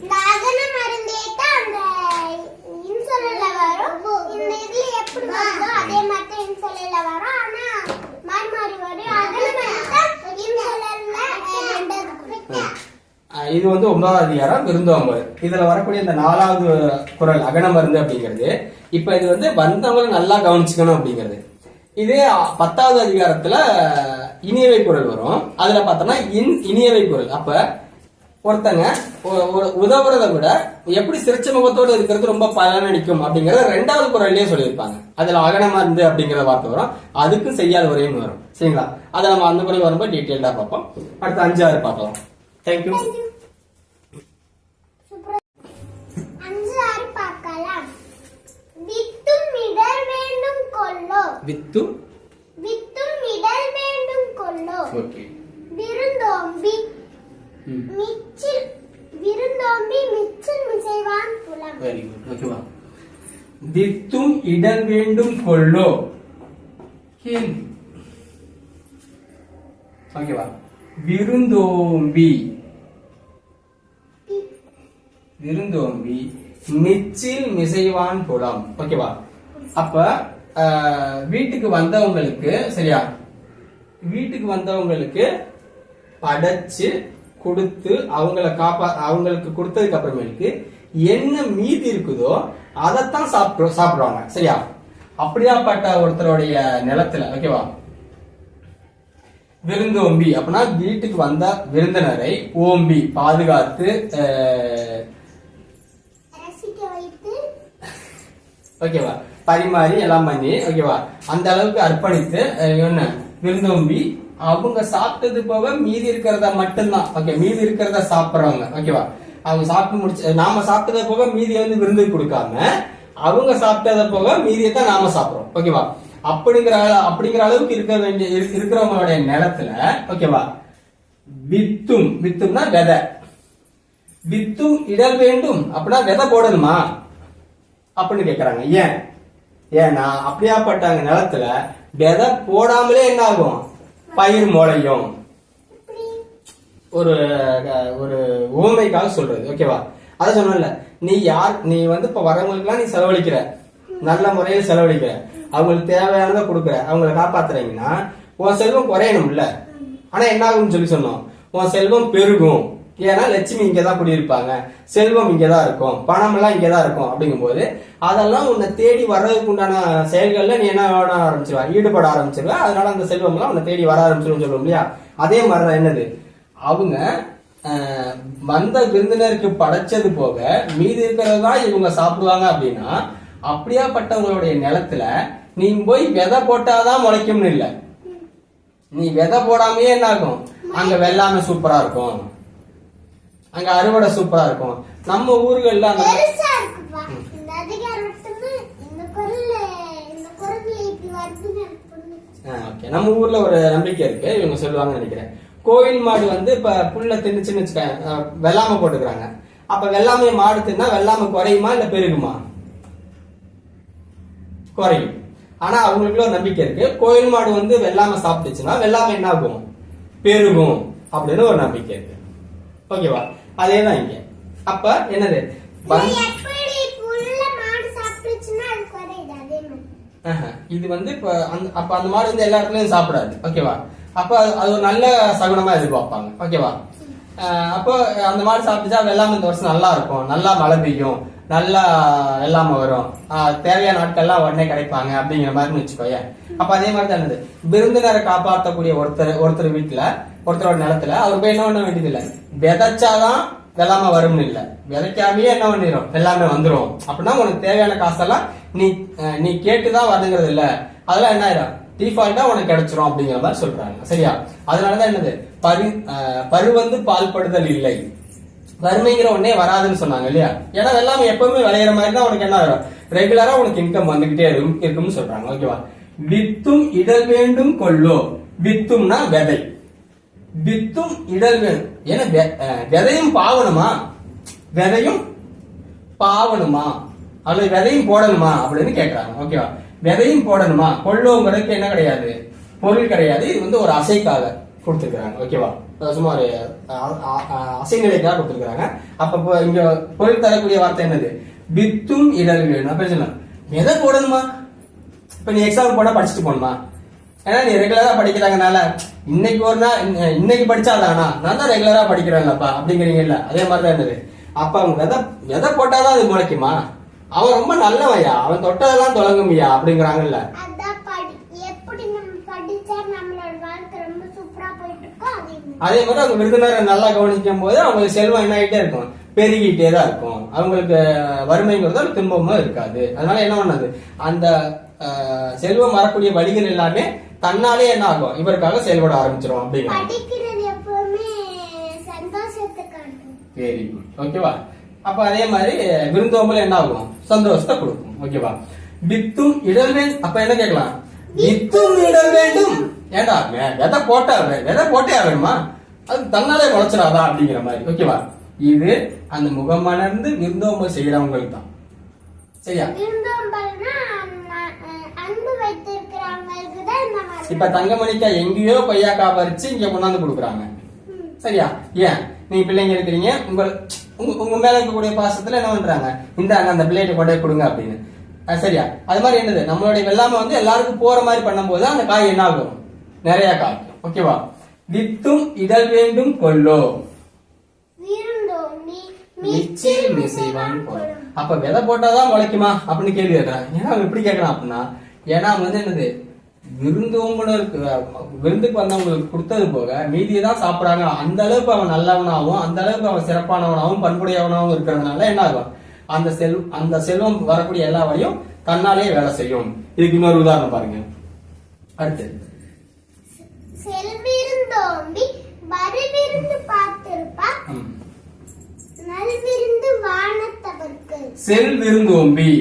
இது வந்து 9வது அதிகாரம் விருந்தோம்பல். இதுல வரக்கூடிய இந்த 4வது குறள் அகனமருந்து அப்படிங்கிறது. இப்ப இது வந்து வந்தவங்களை நல்லா கவனிச்சுக்கணும் அப்படிங்கிறது. இதே 10வது அதிகாரத்துல இனியவை குறள் வரும். அதுல பார்த்தோம்னா இனியவை குறள். அப்ப ஒருத்தங்க உதவுறத விட எப்படி சிரிச்ச முகத்தோடு இருக்கிறது ரொம்ப பலனளிக்கும் அப்படிங்கறத 2வது குறள்லயே சொல்லியிருப்பாங்க. அதுல அகனமருந்து அப்படிங்கிற வார்த்தை வரும், அதுக்கும் செய்யாத உரையும் வரும். சரிங்களா, அதை நம்ம அந்த குறள் வரும்போது டீட்டெயில்டா பார்ப்போம். அடுத்து 5 6 பார்க்கலாம். தேங்க்யூ. வித்தும் இடல் வேண்டும் கொள்ளோ. ஓகே. விருந்தோம்பி மிச்சில் மிசைவான் புலம். Very good. ஓகேவா. வித்தும் இடல் வேண்டும் கொள்ளோ. ஓகேவா. விருந்தோம்பி மிச்சில் மிசைவான் புலம். ஓகேவா. அப்ப வீட்டுக்கு வந்தவங்களுக்கு சரியா, வீட்டுக்கு வந்தவங்களுக்கு படைச்சு கொடுத்து அவங்களுக்கு கொடுத்ததுக்கு அப்புறமேலுக்கு என்ன மீதி இருக்குதோ அதைத்தான் சாப்பிடுவாங்க. சரியா, அப்படியாப்பட்ட ஒருத்தருடைய நிலத்துல ஓகேவா விருந்தோம்பி அப்படின்னா வீட்டுக்கு வந்த விருந்தினரை ஓம்பி பாதுகாத்து ஓகேவா பரிமாறி எல்லாம் பண்ணி ஓகேவா அந்த அளவுக்கு அர்ப்பணித்து என்ன விருந்தோம்பி அவங்க சாப்பிட்டது போக மீதி இருக்கிறத மட்டும்தான். ஓகே, மீதி இருக்கிறத சாப்பிடுறவங்க ஓகேவா. அவங்க சாப்பிட்டு முடிச்சு நாம சாப்பிட்டது போக மீதி வந்து விருந்து கொடுக்காம அவங்க சாப்பிட்டத போக மீதியை தான் நாம சாப்பிடுறோம். ஓகேவா? அப்படிங்கிற அளவுக்கு இருக்கிறவங்களுடைய நிலத்துல ஓகேவா வித்தும்னா விதை, வித்தும் இடல் வேண்டும் அப்படின்னா விதை போடணுமா அப்படின்னு கேக்குறாங்க. ஏன்னா அப்படியாப்பட்டாங்க நிலத்துல விதை போடாமலே என்ன ஆகும், பயிர் முளையும். ஒரு ஒரு ஊமைக்காக சொல்றது. ஓகேவா? அத சொன்னல, நீ வந்து இப்ப வரவங்களுக்கு எல்லாம் நீ செலவழிக்கிற, நல்ல முறையில் செலவழிக்கிற, அவங்களுக்கு தேவையானதை கொடுக்குற, அவங்களை காப்பாத்துறீங்கன்னா உன் செல்வம் குறையணும்ல. ஆனா என்ன ஆகும்னு சொல்லி சொன்னோம், உன் செல்வம் பெருகும். ஏன்னா லட்சுமி இங்கதான் குடியிருப்பாங்க, செல்வம் இங்கதான் இருக்கும், பணம் எல்லாம் இங்கதான் இருக்கும். அப்படிங்கும் போது அதெல்லாம் உன்னை தேடி வர்றதுக்கு உண்டான செயல்கள்ல நீ என்ன ஆரம்பிச்சிருவா, ஈடுபட ஆரம்பிச்சிருவ. அதனால அந்த செல்வம் எல்லாம் உன்னை தேடி வர ஆரம்பிச்சிடும் சொல்லுவோம் இல்லையா? அதே மாதிரிதான் என்னது, அவங்க வந்த விருந்தினருக்கு படைச்சது போக மீதி இருக்கிறதா இவங்க சாப்பிடுவாங்க. அப்படின்னா அப்படியாப்பட்டவங்களுடைய நிலத்துல நீ போய் விதை போட்டாதான் முளைக்கும்னு இல்ல, நீ விதை போடாமையே என்ன ஆகும், அங்க வெள்ளாமை சூப்பரா இருக்கும், அங்க அறுவடை சூப்பரா இருக்கும். நம்ம ஊர்கள்ல நம்ம ஊர்ல ஒரு நம்பிக்கை இருக்கு, இவங்க சொல்லுவாங்கன்னு நினைக்கிறேன். கோயில் மாடு வந்து இப்ப புல்ல தின்னுச்சுன்னு வச்சுக்க, வெள்ளாமை போட்டுக்கிறாங்க. அப்ப வெள்ளாமைய மாடு தின்னா வெள்ளாமை குறையுமா இல்ல பெருகுமா? குறையும். ஆனா அவங்களுக்குள்ள ஒரு நம்பிக்கை இருக்கு, கோயில் மாடு வந்து வெள்ளாமை சாப்பிட்டுச்சுன்னா வெள்ளாமை என்ன ஆகும், பெருகும் அப்படின்னு ஒரு நம்பிக்கை இருக்கு. ஓகேவா? அதேதான் இங்க. அப்ப என்னது, இது வந்து அப்ப அந்த மாடு வந்து எல்லா இடத்துலயும் சாப்பிடாது. ஓகேவா? அப்ப அது ஒரு நல்ல சகுனமா எதிர்பார்ப்பாங்க. ஓகேவா? அப்போ அந்த மாடு சாப்பிட்டுச்சா வெள்ளாமை இந்த வருஷம் நல்லா இருக்கும், நல்லா மழை பெய்யும், நல்லா வெள்ளாமை வரும், தேவையான நாட்கள்லாம் உடனே கிடைப்பாங்க அப்படிங்கிற மாதிரி வச்சுக்கோங்க. அப்ப அதே மாதிரி தான் என்னது, விருந்தினரை காப்பாற்றக்கூடிய ஒருத்தர் வீட்டுல, ஒருத்தரோட நிலத்துல அவர் போய் என்ன பண்ண வேண்டியது இல்ல, விதைச்சாதான் வெள்ளாமை வரும்னு இல்ல, விதைக்காமையே என்ன பண்ணிடும், வெள்ளாமை வந்துடும். அப்படின்னா உனக்கு தேவையான காசெல்லாம் நீ கேட்டுதான் வரணுங்கிறது இல்ல, அதெல்லாம் என்ன ஆயிடும், டிஃபால்ட்டா உனக்கு கிடைச்சிரும் அப்படிங்கிற மாதிரி சொல்றாங்க. சரியா? அதனாலதான் என்னது, பரு வந்து பால்படுதல் இல்லை, வறுமைங்கிற ஒன்னே வராதுன்னு சொன்னாங்க இல்லையா? ஏன்னா வெள்ளாமை எப்பவுமே விளையிற மாதிரி தான் உனக்கு என்ன ஆகும், ரெகுலரா உனக்கு இன்கம் வந்துகிட்டே இருக்கும்னு சொல்றாங்க. ஓகேவா? வித்தும் இடல் வேண்டும் கொள்ளோ, வித்தும்னா விதை, வித்தும் இடல் வேண்டும். ஏன்னா விதையும் பாவணுமா, விதையும் பாவணுமா, அல்லது விதையும் போடணுமா அப்படின்னு கேட்கறாங்க. ஓகேவா? விதையும் போடணுமா, கொள்ளோங்கிறதுக்கு என்ன கிடையாது, பொருள் கிடையாது, இது வந்து ஒரு அசைக்காக கொடுத்துருக்காங்க. ஓகேவா? சும்மா ஒரு அசைநிலைக்காக கொடுத்துருக்காங்க. அப்ப இங்க பொருள் தரக்கூடிய வார்த்தை என்னது, வித்தும் இடல் வேணும். அப்ப சொன்னா விதை போடணுமா, இப்ப நீ எக்ஸாம் போனா படிச்சுட்டு போகணுமா? ஏன்னா நீ ரெகுலரா படிக்கிறாங்கனால இன்னைக்கு ஒரு நாள் இன்னைக்கு படிச்சாதானா, நான் தான் ரெகுலரா படிக்கிறேன்லப்பா அப்படிங்கிறீங்கல்ல, அதே மாதிரிதான் என்னது. அப்ப அவங்க விதை போட்டாதான் அது முளைக்குமா, அவன் ரொம்ப நல்லவையா, அவன் தொட்டதெல்லாம் தொடங்குமையா அப்படிங்கிறாங்கல்ல. அதே மாதிரி அவங்க விருந்தினரை நல்லா கவனிக்கும் போது அவங்களுக்கு செல்வம் என்ன ஆகிட்டே இருக்கும், பெருகிட்டே தான் இருக்கும். அவங்களுக்கு வறுமைங்கிறது ஒரு துன்பமும் இருக்காது. அதனால என்ன பண்ணாது, அந்த செல்வம் வரக்கூடிய வழிகள் எல்லாமே தன்னாலே என்ன ஆகும், இவருக்காக செயல்பட ஆரம்பிச்சிடும் அப்படிங்கிறது. Very good. ஓகேவா? அப்ப அதே மாதிரி விருந்தோம்பல் என்ன ஆகும், சந்தோஷத்தை கொடுக்கும். ஓகேவா? வித்தும் இடல் வேண்டும். அப்ப என்ன கேட்கலாம், வித்தும் இடல் வேண்டும். ஏண்டா விதை போட்டே வேணுமா, அது தன்னாலே முளைச்சிடாதா அப்படிங்கிற மாதிரி. ஓகேவா? இது அந்த முகமலர்ந்து விருந்தோம்பல் செய்யறவங்களுக்கு தான். சரியா? இப்ப தங்கமணிக்கா எங்கேயோ கொய்யாக்கா பறிச்சு இங்க கொண்டாந்து கொடுக்குறாங்க. சரியா? ஏன், நீங்க பிள்ளைங்க இருக்கிறீங்க, உங்க மேல இருக்கக்கூடிய பாசத்துல என்ன பண்றாங்க, இந்த அந்த பிள்ளைகிட்ட கொண்டே கொடுங்க அப்படின்னு. சரியா? அது மாதிரி என்னது, நம்மளுடைய வெள்ளாமை வந்து எல்லாருக்கும் போற மாதிரி பண்ணும்போது அந்த காய் என்ன ஆகும், நிறைய காய்க்கும். ஓகேவா? வித்தும் இடல் வேண்டும் கொள்ளோ, அப்ப விதை போட்டாதான் முளைக்குமா அப்படின்னு கேள்வி கேட்கறாங்க. ஏன்னா அவங்க எப்படி கேட்கறான் அப்படின்னா, ஏன்னா அவங்க வந்து என்னது, விருந்துக்கு வந்தவங்களுக்கு கொடுத்தது போக மீதியை தான் சாப்பிடுறாங்க. அந்த அளவுக்கு அவன் நல்லவனாகவும் அந்த அளவுக்கு அவன் சிறப்பானவனாகவும் பண்புடையவனாகவும் இருக்கிறதுனால என்ன ஆகும், அந்த செல்வம் வரக்கூடிய எல்லா வழியும் தன்னாலே வேலை செய்யும். இதுக்கு இன்னொரு உதாரணம் பாருங்க. அடுத்து, செல்விருந்தோம்பி வருவிருந்து பார்த்திருப்பா நல்விருந்து வானத்தவர்க்கு. செல்விருந்தோம்பி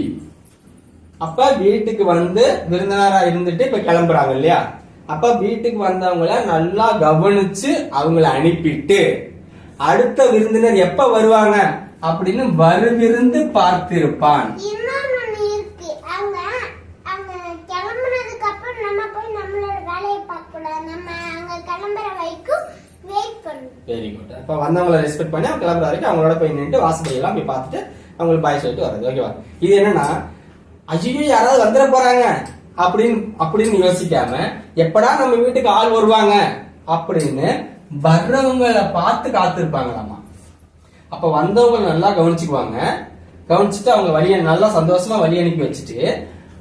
அப்ப வீட்டுக்கு வந்து விருந்தினரா இருந்துட்டு இப்ப கிளம்புறாங்க இல்லையா? அப்ப வீட்டுக்கு வந்தவங்கள நல்லா கவனிச்சு அவங்கள அனுப்பிட்டு அடுத்த விருந்தினர் எப்ப வருவாங்க அப்படின்னு வருவிருந்து பார்த்திருப்பான். இன்னொன்னு இருக்கு, அவங்க கிளம்புனதுக்கு அப்புறம் நம்ம போய் நம்மளோட வேலையை பார்க்க கூடாது. நம்ம அங்க கிளம்புற வரைக்கும் வெயிட் பண்ணணும். Very good. அப்ப வந்தவங்களை ரெஸ்பெக்ட் பண்ணி அவங்க கிளம்புற வரைக்கும் அவங்களோட போய் நின்று வாசப்படியெல்லாம் போய் பார்த்துட்டு அவங்களுக்கு பாய் சொல்லிட்டு வர்றது. ஓகேவா? இது என்னன்னா, ஐயோ யாராவது வந்துட போறாங்க அப்படின்னு யோசிக்காம எப்படா நம்ம வீட்டுக்கு ஆள் வருவாங்க அப்படின்னு வர்றவங்களை பார்த்து காத்திருப்பாங்களாமா. அப்ப வந்தவங்க நல்லா கவனிச்சுக்குவாங்க. கவனிச்சுட்டு அவங்க வழியை நல்லா சந்தோஷமா வழி அனுப்பி வச்சுட்டு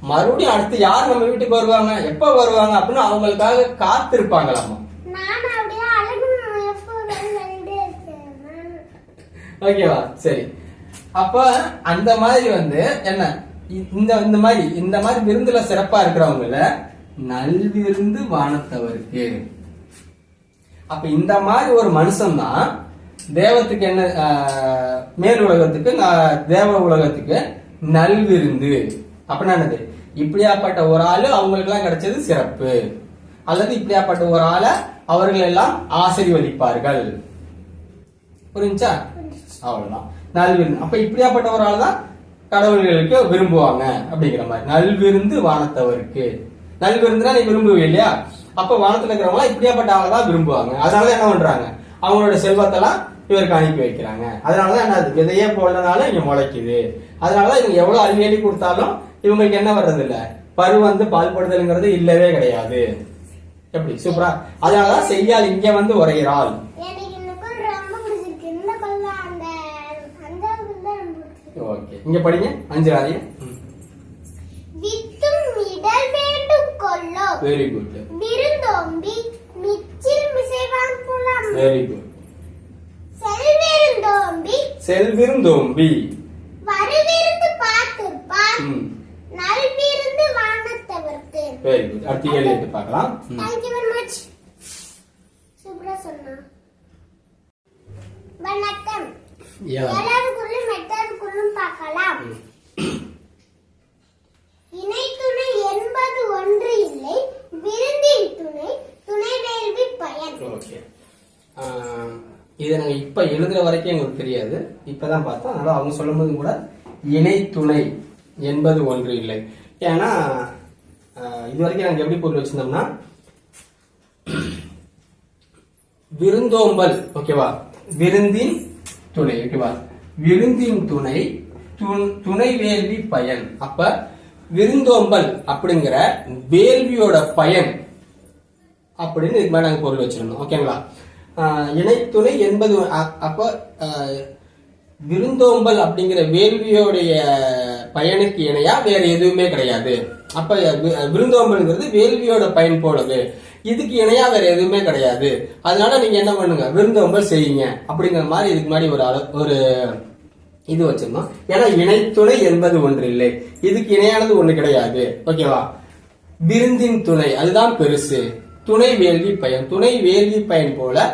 மறுபடியும் அடுத்து யார் நம்ம வீட்டுக்கு வருவாங்க எப்ப வருவாங்க அப்படின்னு அவங்களுக்காக காத்திருப்பாங்களாமா. ஓகேவா? சரி. அப்ப அந்த மாதிரி வந்து என்ன, இந்த மாதிரி விருந்துல சிறப்பா இருக்கிறவங்கள நல்விருந்து வானத்தவருக்கு. அப்ப இந்த மாதிரி ஒரு மனுஷன் தான் தேவத்துக்கு என்ன, மேல் உலகத்துக்கு தேவ உலகத்துக்கு நல்விருந்து அப்படின்னா என்னது? இப்படியாப்பட்ட ஒரு ஆளு அவங்களுக்கு எல்லாம் கிடைச்சது சிறப்பு, அல்லது இப்படியாப்பட்ட ஒரு ஆளை அவர்கள் எல்லாம் ஆசீர்வதிப்பார்கள். புரிஞ்சா? அவ்வளவுதான் நல்விருந்து. அப்ப இப்படியாப்பட்ட ஒரு ஆள் தான் கடவுள்களுக்கு விரும்புவாங்க அப்படிங்கிற மாதிரி. நல்விருந்து வானத்தவருக்கு. நல்விருந்துனா நீ விரும்புவீ இல்லையா? அப்ப வானத்துல இருக்கிறவங்க இப்படியாப்பட்ட ஆளை தான் விரும்புவாங்க. அதனால என்ன பண்றாங்க, அவங்களோட செல்வத்தெல்லாம் இவருக்கு அனுப்பி வைக்கிறாங்க. அதனாலதான் என்ன, விதையே போடனாலும் இங்க முளைக்குது. அதனாலதான் இவங்க எவ்வளவு அள்ளி கொடுத்தாலும் இவங்களுக்கு என்ன வர்றது இல்ல, பரு வந்து பால் போடுதல்ங்கிறது இல்லவே கிடையாது. எப்படி சூப்பரா? அதனாலதான் செய்யால் இங்க வந்து உரைகிறாள். ஓகே, இங்க படிங்க 5 ஆதியம். வித்தும் இடர் வேண்டும் கொல்லோ. Very good. விருந்தோம்பி மிச்சில் மிசைவான் புலம். Very good. செல்விருந்தோம்பி வருவிருந்து பார்த்திருப்பான். நல்விருந்து வானத்தவர்க்கு. Very good. அடுத்து 7 எடுத்து பார்க்கலாம். Thank you very much. சூப்பரா சொன்னா. வணக்கம். எல்லாருக்குள்ளும் மெத்ததுக்குள்ளும் பார்க்கலாம். இணை துணை என்பது ஒன்று இல்லை, விருந்தின் துணை துணை வேள்வி பயன். ஓகே, இதை நாங்க இப்ப எழுதுற வரைக்கும் எங்களுக்கு தெரியாது, இப்பதான் பார்த்தோம். அதனால அவங்க சொல்லும் போது கூட இணை துணை என்பது ஒன்று இல்லை. ஏன்னா இது வரைக்கும் நாங்க எப்படி பொருள் வச்சிருந்தோம்னா, விருந்தோம்பல் ஓகேவா, விருந்தின் துணை ஓகேவா, விருந்தின் துணை துணை வேள்வி பயன். அப்ப விருந்தோம்பல் அப்படிங்கிற வேள்வியோட பயன் அப்படின்னு இது மாதிரி நாங்க பொருள் வச்சிருந்தோம். ஓகேங்களா? இணைத்துணை என்பது அப்ப விருந்தோம்பல் அப்படிங்கிற வேள்வியோடைய பயனுக்கு இணையா வேற எதுவுமே கிடையாது. அப்ப விருந்தோம்பல்ங்கிறது வேள்வியோட பயன் போலது, இதுக்கு இணையா வேற எதுவுமே கிடையாது. அதனால நீங்க என்ன பண்ணுங்க, விருந்தோம்பல் செய்யுங்க அப்படிங்கிற மாதிரி இதுக்கு முன்னாடி ஒரு இது வச்சிருந்தோம். ஏன்னா இணைத்துணை என்பது ஒன்று இல்லை, இதுக்கு இணையானது ஒண்ணு கிடையாது. ஓகேவா? விருந்தின் துணை அதுதான் பெருசு, துணை வேள்வி பயன். துணை வேள்வி பயன் போல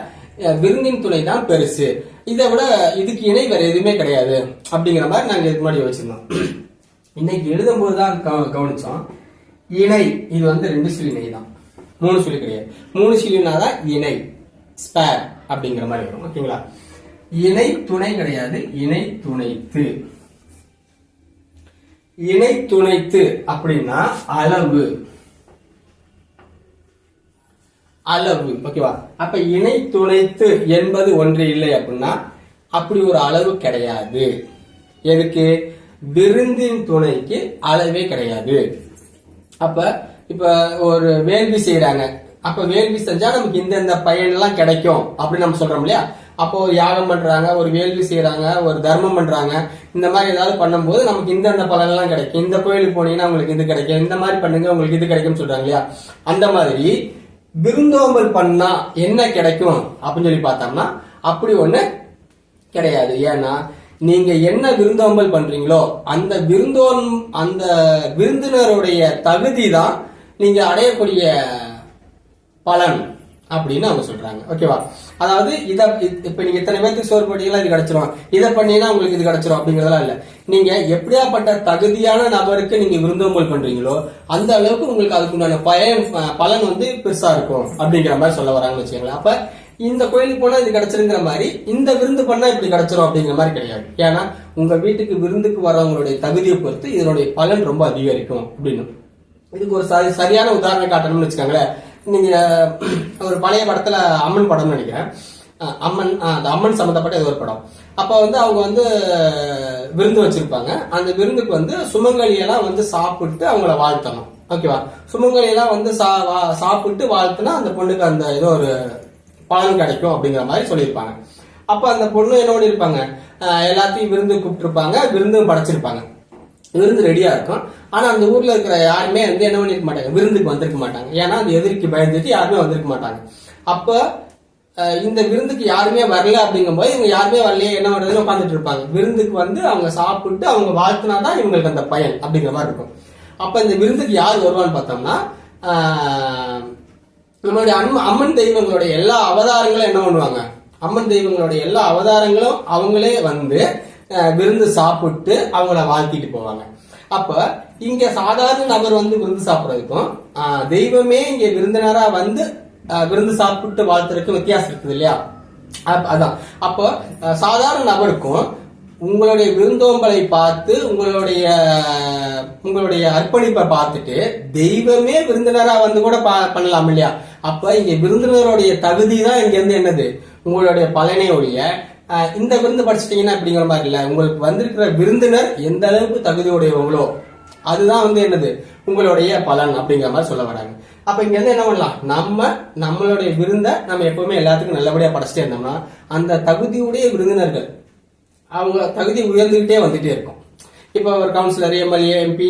விருந்தின் துணை தான் பெருசு, இதை விட இதுக்கு இணை வேற எதுவுமே கிடையாது அப்படிங்கிற மாதிரி நாங்க இதுக்கு முன்னாடி வச்சிருந்தோம். இன்னைக்கு எழுதும் போதுதான் கவனிச்சோம், இணை இது வந்து 2 சொல்லி இணை தான், 3 சொல்லி கிடையாது. 3 சொல்லினாதான் இணை ஸ்பேர் அப்படிங்கிற மாதிரி வரும். ஓகேங்களா? இணை துணை கிடையாது, இணை துணைத்து. இணை துணைத்து அப்படின்னா அளவு, அளவு ஓகேவா? அப்ப இணை துணைத்து என்பது ஒன்று இல்லை அப்படின்னா அப்படி ஒரு அளவு கிடையாது. எதுக்கு? விருந்தின் துணைக்கு அளவே கிடையாது. அப்ப இப்ப ஒரு வேள்வி செய்யறாங்க, அப்ப வேள்வி செஞ்சா நமக்கு இந்த பயன் எல்லாம் கிடைக்கும் அப்படின்னு நம்ம சொல்றோம் இல்லையா? அப்போ ஒரு யாகம் பண்றாங்க, ஒரு வேள்வி செய்யறாங்க, ஒரு தர்மம் பண்றாங்க, இந்த மாதிரி ஏதாவது பண்ணும்போது நமக்கு இந்த பலன் எல்லாம் கிடைக்கும். இந்த கோயிலுக்கு போனீங்கன்னா உங்களுக்கு இது கிடைக்கும், இந்த மாதிரி பண்ணுங்க உங்களுக்கு இது கிடைக்கும் சொல்றாங்க இல்லையா? அந்த மாதிரி விருந்தோம்பல் பண்ணா என்ன கிடைக்கும் அப்படின்னு சொல்லி பார்த்தோம்னா அப்படி ஒண்ணு கிடையாது. ஏன்னா நீங்க என்ன விருந்தோம்பல் பண்றீங்களோ அந்த விருந்தினருடைய தகுதி தான் நீங்க அடையக்கூடிய பலன். அப்படின்னு அவங்க சொல்றாங்க. ஓகேவா? அதாவது இப்ப நீங்க இத்தனை பேருக்கு சோறு போட்டீங்களா இது கிடைச்சிரும், இதை பண்ணீங்கன்னா உங்களுக்கு இது கிடைச்சிரும் அப்படிங்கறதெல்லாம் இல்ல. நீங்க எப்படியாப்பட்ட தகுதியான நபருக்கு நீங்க விருந்தோம்பல் பண்றீங்களோ அந்த அளவுக்கு உங்களுக்கு அதுக்குண்டான பலன் வந்து பெருசா இருக்கும் அப்படிங்கிற மாதிரி சொல்ல வராங்கன்னு வச்சுக்கோங்களேன். அப்ப இந்த கோயிலுக்கு போனா இது கிடைச்சிருங்கிற மாதிரி இந்த விருந்து பண்ணா இப்படி கிடைச்சிரும் அப்படிங்கிற மாதிரி கிடையாது. ஏன்னா உங்க வீட்டுக்கு விருந்துக்கு வரவங்களுடைய தகுதியை பொறுத்து இதனுடைய பலன் ரொம்ப அதிகரிக்கும் அப்படின்னு. இதுக்கு ஒரு சரியான உதாரணம் காட்டணும்னு வச்சுக்கோங்களேன். நீங்க ஒரு பழைய படத்துல அம்மன் படம்னு நினைக்கிறேன், அந்த அம்மன் சம்பந்தப்பட்ட ஏதோ ஒரு படம். அப்ப வந்து அவங்க வந்து விருந்து வச்சிருப்பாங்க. அந்த விருந்துக்கு வந்து சுமங்கலி எல்லாம் வந்து சாப்பிட்டு அவங்கள வாழ்த்தணும். ஓகேவா? சுமங்கலி எல்லாம் வந்து சாப்பிட்டு வாழ்த்துனா அந்த பொண்ணுக்கு அந்த ஏதோ ஒரு பலன் கிடைக்கும் அப்படிங்கிற மாதிரி சொல்லியிருப்பாங்க. அப்ப அந்த பொண்ணு என்ன பண்ணிருப்பாங்க, எல்லாத்தையும் விருந்து கூப்பிட்டு இருப்பாங்க, விருந்தும் படைச்சிருப்பாங்க, விருந்து ரெடியா இருக்கும். ஆனா அந்த ஊர்ல இருக்கிற யாருமே வந்து என்ன பண்ணிருக்க மாட்டாங்க, விருந்துக்கு வந்திருக்க மாட்டாங்க. ஏன்னா அந்த எதிர்க்கு பயந்துட்டு யாருமே வந்திருக்க மாட்டாங்க. அப்ப இந்த விருந்துக்கு யாருமே வரல அப்படிங்கும் போது இவங்க யாருமே வரலையே என்ன பண்றதுன்னு உட்காந்துட்டு இருப்பாங்க. விருந்துக்கு வந்து அவங்க சாப்பிட்டு அவங்க வாழ்த்தினாதான் இவங்களுக்கு அந்த பயன் அப்படிங்கிற மாதிரி இருக்கும். அப்ப இந்த விருந்துக்கு யார் வருவான்னு பார்த்தோம்னா நம்மளுடைய அம்மன் தெய்வங்களுடைய எல்லா அவதாரங்களும் என்ன பண்ணுவாங்க, அம்மன் தெய்வங்களுடைய எல்லா அவதாரங்களும் அவங்களே வந்து விருந்து சாப்பிட்டு அவங்கள வாழ்த்திட்டு போவாங்க. அப்ப இங்க சாதாரண நபர் வந்து விருந்து சாப்பிடறதுக்கும் தெய்வமே இங்க விருந்தினரா வந்து விருந்து சாப்பிட்டு வாழ்த்துறதுக்கு வித்தியாசம் இருக்குது இல்லையா? அதான். அப்போ சாதாரண நபருக்கும் உங்களுடைய விருந்தோம்பலை பார்த்து உங்களுடைய அர்ப்பணிப்பை பார்த்துட்டு தெய்வமே விருந்தினரா வந்து கூட பண்ணலாம் இல்லையா? அப்ப இங்க விருந்தினருடைய தகுதி தான் இங்க இருந்து என்னது, உங்களுடைய பலனையுடைய இந்த விருந்து படிச்சிட்டீங்கன்னா அப்படிங்கிற மாதிரி இல்ல, உங்களுக்கு வந்திருக்கிற விருந்தினர் எந்த அளவுக்கு தகுதியுடையவங்களோ அதுதான் வந்து என்னது உங்களுடைய பலன் அப்படிங்கிற மாதிரி சொல்ல வராங்க. அப்ப இங்க வந்து என்ன பண்ணலாம், நம்மளுடைய விருந்தை நம்ம எப்பவுமே எல்லாத்துக்கும் நல்லபடியா படைச்சிட்டே இருந்தோம்னா அந்த தகுதியுடைய விருந்தினர்கள் அவங்க தகுதி உயர்ந்துகிட்டே வந்துட்டே இருக்கும். இப்ப ஒரு கவுன்சிலர், எம்எல்ஏ, எம்பி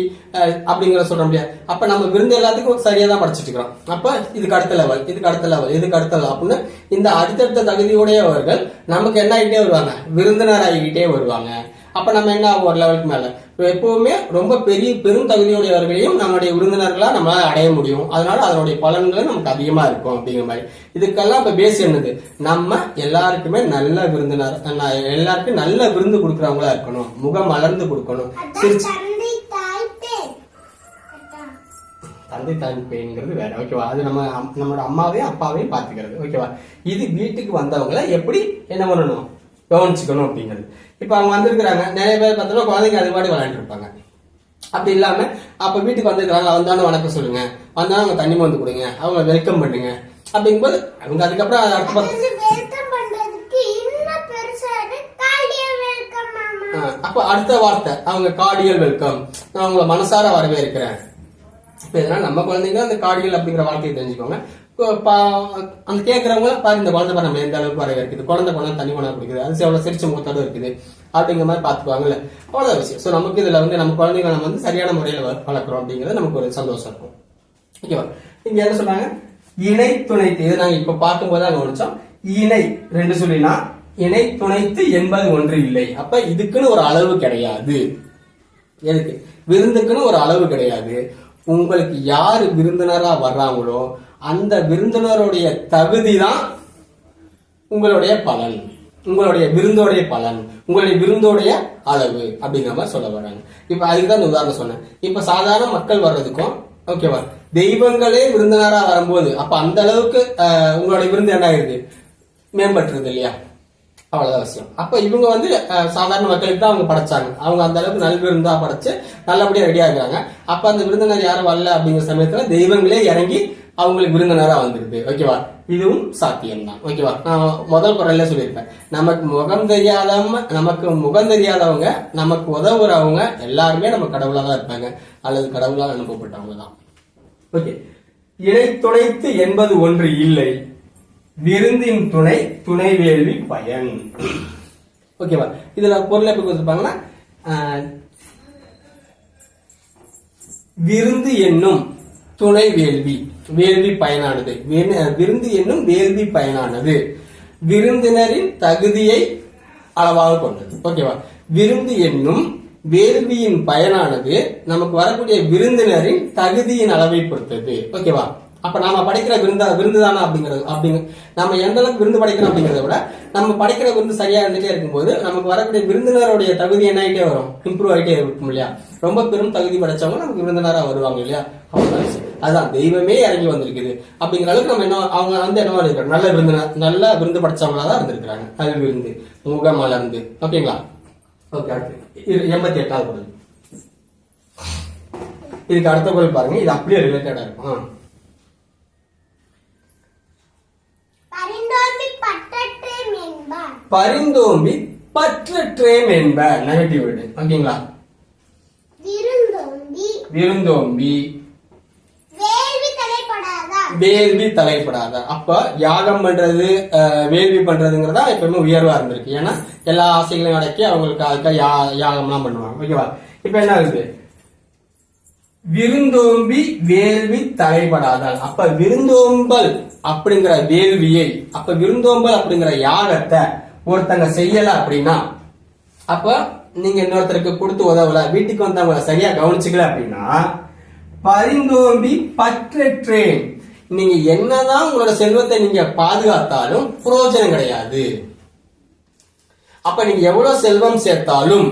அப்படிங்கிற சொல்ல முடியாது. அப்ப நம்ம விருந்து எல்லாத்துக்கும் சரியா தான் படிச்சுட்டு இருக்கிறோம். அப்ப இதுக்கு அடுத்த லெவல், இதுக்கு அடுத்த லெவல், இதுக்கு அடுத்த லெவல் அப்படின்னு இந்த அடுத்தடுத்த தகுதியுடையவர்கள் நமக்கு என்ன ஆகிட்டே வருவாங்க, விருந்தினர் ஆகிக்கிட்டே வருவாங்க. அப்ப நம்ம என்ன ஒரு லெவலுக்கு மேல எப்பவுமே ரொம்ப பெரும் தகுதியுடையவர்களையும் நம்மளுடைய விருந்தினர்களா நம்மளால அடைய முடியும். அதனால அதனுடைய பலன்கள் நமக்கு அதிகமா இருக்கும் அப்படிங்கிற மாதிரி. இதுக்கெல்லாம் இப்ப பேஸ் என்னது, நம்ம எல்லாருக்குமே நல்ல விருந்தினர், எல்லாருக்கும் நல்ல விருந்து கொடுக்கறவங்களா இருக்கணும், முகம் மலர்ந்து கொடுக்கணும். தந்தை தாய் பேங்கிறது வேற. ஓகேவா? அது நம்மளோட அம்மாவையும் அப்பாவையும் பாத்துக்கிறது. ஓகேவா? இது வீட்டுக்கு வந்தவங்களை எப்படி என்ன பண்ணணும், கவனிச்சுக்கணும் அப்படிங்கிறது. இப்ப அவங்க வந்திருக்கிறாங்க, நிறைய பேர் பார்த்தோம்னா குழந்தைங்க அது பாடி விளையாண்டு இருப்பாங்க. அப்படி இல்லாம அப்ப வீட்டுக்கு வந்திருக்காங்க, வந்தாலும் வணக்கம் சொல்லுங்க, வந்தாலும் அவங்க தண்ணி வந்து கொடுங்க, அவங்க வெல்கம் பண்ணுங்க அப்படிங்கும்போது அவங்க அதுக்கப்புறம் அப்ப அடுத்த வார்த்தை அவங்க கார்டியல் வெல்கம், நான் உங்களை மனசார வரவேற்கிறேன். இப்ப இதனால நம்ம குழந்தைங்க அந்த கார்டியல் அப்படிங்கிற வார்த்தையை தெரிஞ்சுக்கோங்க. அந்த கேட்கறவங்க பாரு, இந்த குழந்தை பாரு நம்ம எந்த அளவுக்கு வரவேற்குது, குழந்தை கொண்டாந்து தண்ணி கொண்டா குடிக்குது, அது எவ்வளவு சிரிச்ச முகத்தோட இருக்குது அப்படிங்கிற மாதிரி பாத்துக்குவாங்கல்ல, அவ்வளவு விஷயம். சோ நமக்கு இதுல வந்து நம்ம குழந்தைங்களை நம்ம வந்து சரியான முறையில வளர்க்குறோம் அப்படிங்கிறது நமக்கு ஒரு சந்தோஷம் இருக்கும். ஓகேவா? இங்க என்ன சொன்னாங்க, இணை துணைத்து. இது நாங்க இப்ப பார்க்கும்போது அங்க கவனிச்சோம். இணை ரெண்டு சொல்லினா இணை துணைத்து என்பது ஒன்று இல்லை. அப்ப இதுக்குன்னு ஒரு அளவு கிடையாது. எதுக்கு விருந்துக்குன்னு ஒரு அளவு கிடையாது. உங்களுக்கு யாரு விருந்தினரா வர்றாங்களோ அந்த விருந்தினருடைய தகுதி தான் உங்களுடைய பலன், உங்களுடைய விருந்தோடைய பலன், உங்களுடைய விருந்தோடைய அளவு அப்படிங்கிற மாதிரி சொல்ல வர்றாங்க. இப்ப அதுக்குதான் உதாரணம் சொன்னேன். இப்ப சாதாரண மக்கள் வர்றதுக்கும் ஓகேவா, தெய்வங்களே விருந்தினரா வரும்போது அப்ப அந்த அளவுக்கு உங்களுடைய விருந்து என்ன ஆயிருது, மேம்பட்டுருது இல்லையா? அவ்வளவுதான் விஷயம். அப்ப இவங்க வந்து சாதாரண மக்களுக்கு தான் அவங்க படைச்சாங்க, அவங்க அந்த அளவுக்கு நல் விருந்தா படைச்சு நல்லபடியா ரெடியா இருக்காங்க. அப்ப அந்த விருந்தினர் யாரும் வரல அப்படிங்கிற சமயத்துல தெய்வங்களே இறங்கி அவங்களுக்கு விருந்தினரா வந்துருது. ஓகேவா? இதுவும் சாத்தியம் தான். ஓகேவா? நான் முதல் குரல்ல சொல்லியிருப்பேன், நமக்கு முகம் தெரியாதவங்க நமக்கு உதவுறவங்க எல்லாருமே நம்ம கடவுளா தான் இருப்பாங்க அல்லது கடவுளால் அனுப்பப்பட்டவங்க தான். ஓகே. இணை துணைத்து என்பது ஒன்று இல்லை, விருந்தின் துணை துணை வேள்வி பயன். ஓகேவா? இதுல பொருள் எப்படி கொடுத்திருப்பாங்கன்னா, விருந்து என்னும் துணை வேள்வி, வேள்வி பயனானது. விருந்து என்னும் வேள்வி பயனானது விருந்தினரின் தகுதியை அளவாக கொண்டது. ஓகேவா? விருந்து என்னும் வேள்வியின் பயனானது நமக்கு வரக்கூடிய விருந்தினரின் தகுதியின் அளவை பொறுத்தது. ஓகேவா? அப்ப நாம படிக்கிற விருந்துதானா நம்ம எந்த அளவுக்கு விருந்து படைக்கிறோம் அப்படிங்கறத விட நம்ம படிக்கிற விருந்து சரியா இருந்துட்டே இருக்கும்போது நமக்கு வரக்கூடிய விருந்தினருடைய தகுதி என்ன ஆகிட்டே வரும், இம்ப்ரூவ் ஆகிட்டே இருக்கும் இல்லையா. ரொம்ப பெரும் தகுதி படைச்சவங்க நமக்கு விருந்தினரா வருவாங்க இல்லையா. அதுதான் தெய்வமே இறங்கி வந்திருக்குது அப்படிங்கிற அளவுக்கு நம்ம என்ன அவங்க என்னவா இருக்கிறோம், நல்ல விருந்து படைச்சவங்களா தான் இருந்திருக்கிறாங்க. அது விருந்து முக மலர்ந்து. ஓகேங்களா. ஓகே, அடுத்து 88வது குறள். இதுக்கு அடுத்த குறள் பாருங்க, இது அப்படியே ரிலேட்டடா இருக்கும். பரிந்தோம்பி பற்றற்றேம் என்ப நெகட்டிவ் வேர்டு. ஓகேங்களா. விருந்தோம்பி வேள்வி தலைப்படாத. அப்ப யாகம் பண்றது வேள்வி பண்றதுங்கிறதா எப்பவுமே உயர்வா இருந்திருக்கு. ஏன்னா எல்லா ஆசைகளையும் அடக்கி அவங்களுக்கு அதுக்காக யாகம்லாம் பண்ணுவாங்க. ஓகேவா. இப்ப என்ன இருக்கு, விருந்தோம்பி வேள்வி தலைப்படாதால். அப்ப விருந்தோம்பல் அப்படிங்கிற வேள்வியை, அப்ப விருந்தோம்பல் அப்படிங்கிற யாகத்தை ஒருத்தங்க செய்யல அப்படின்னா, அப்ப நீங்க இன்னொருத்தருக்கு கொடுத்து உதவல, வீட்டுக்கு வந்தவங்க சரியா கவனிச்சுக்கல அப்படின்னா, பரிந்தோம்பி பற்றற்றேன், நீங்க என்னதான் உங்களோட செல்வத்தை நீங்க பாதுகாத்தாலும் பிரயோஜனம் கிடையாது. அப்ப நீங்க எவ்வளவு செல்வம் சேர்த்தாலும்,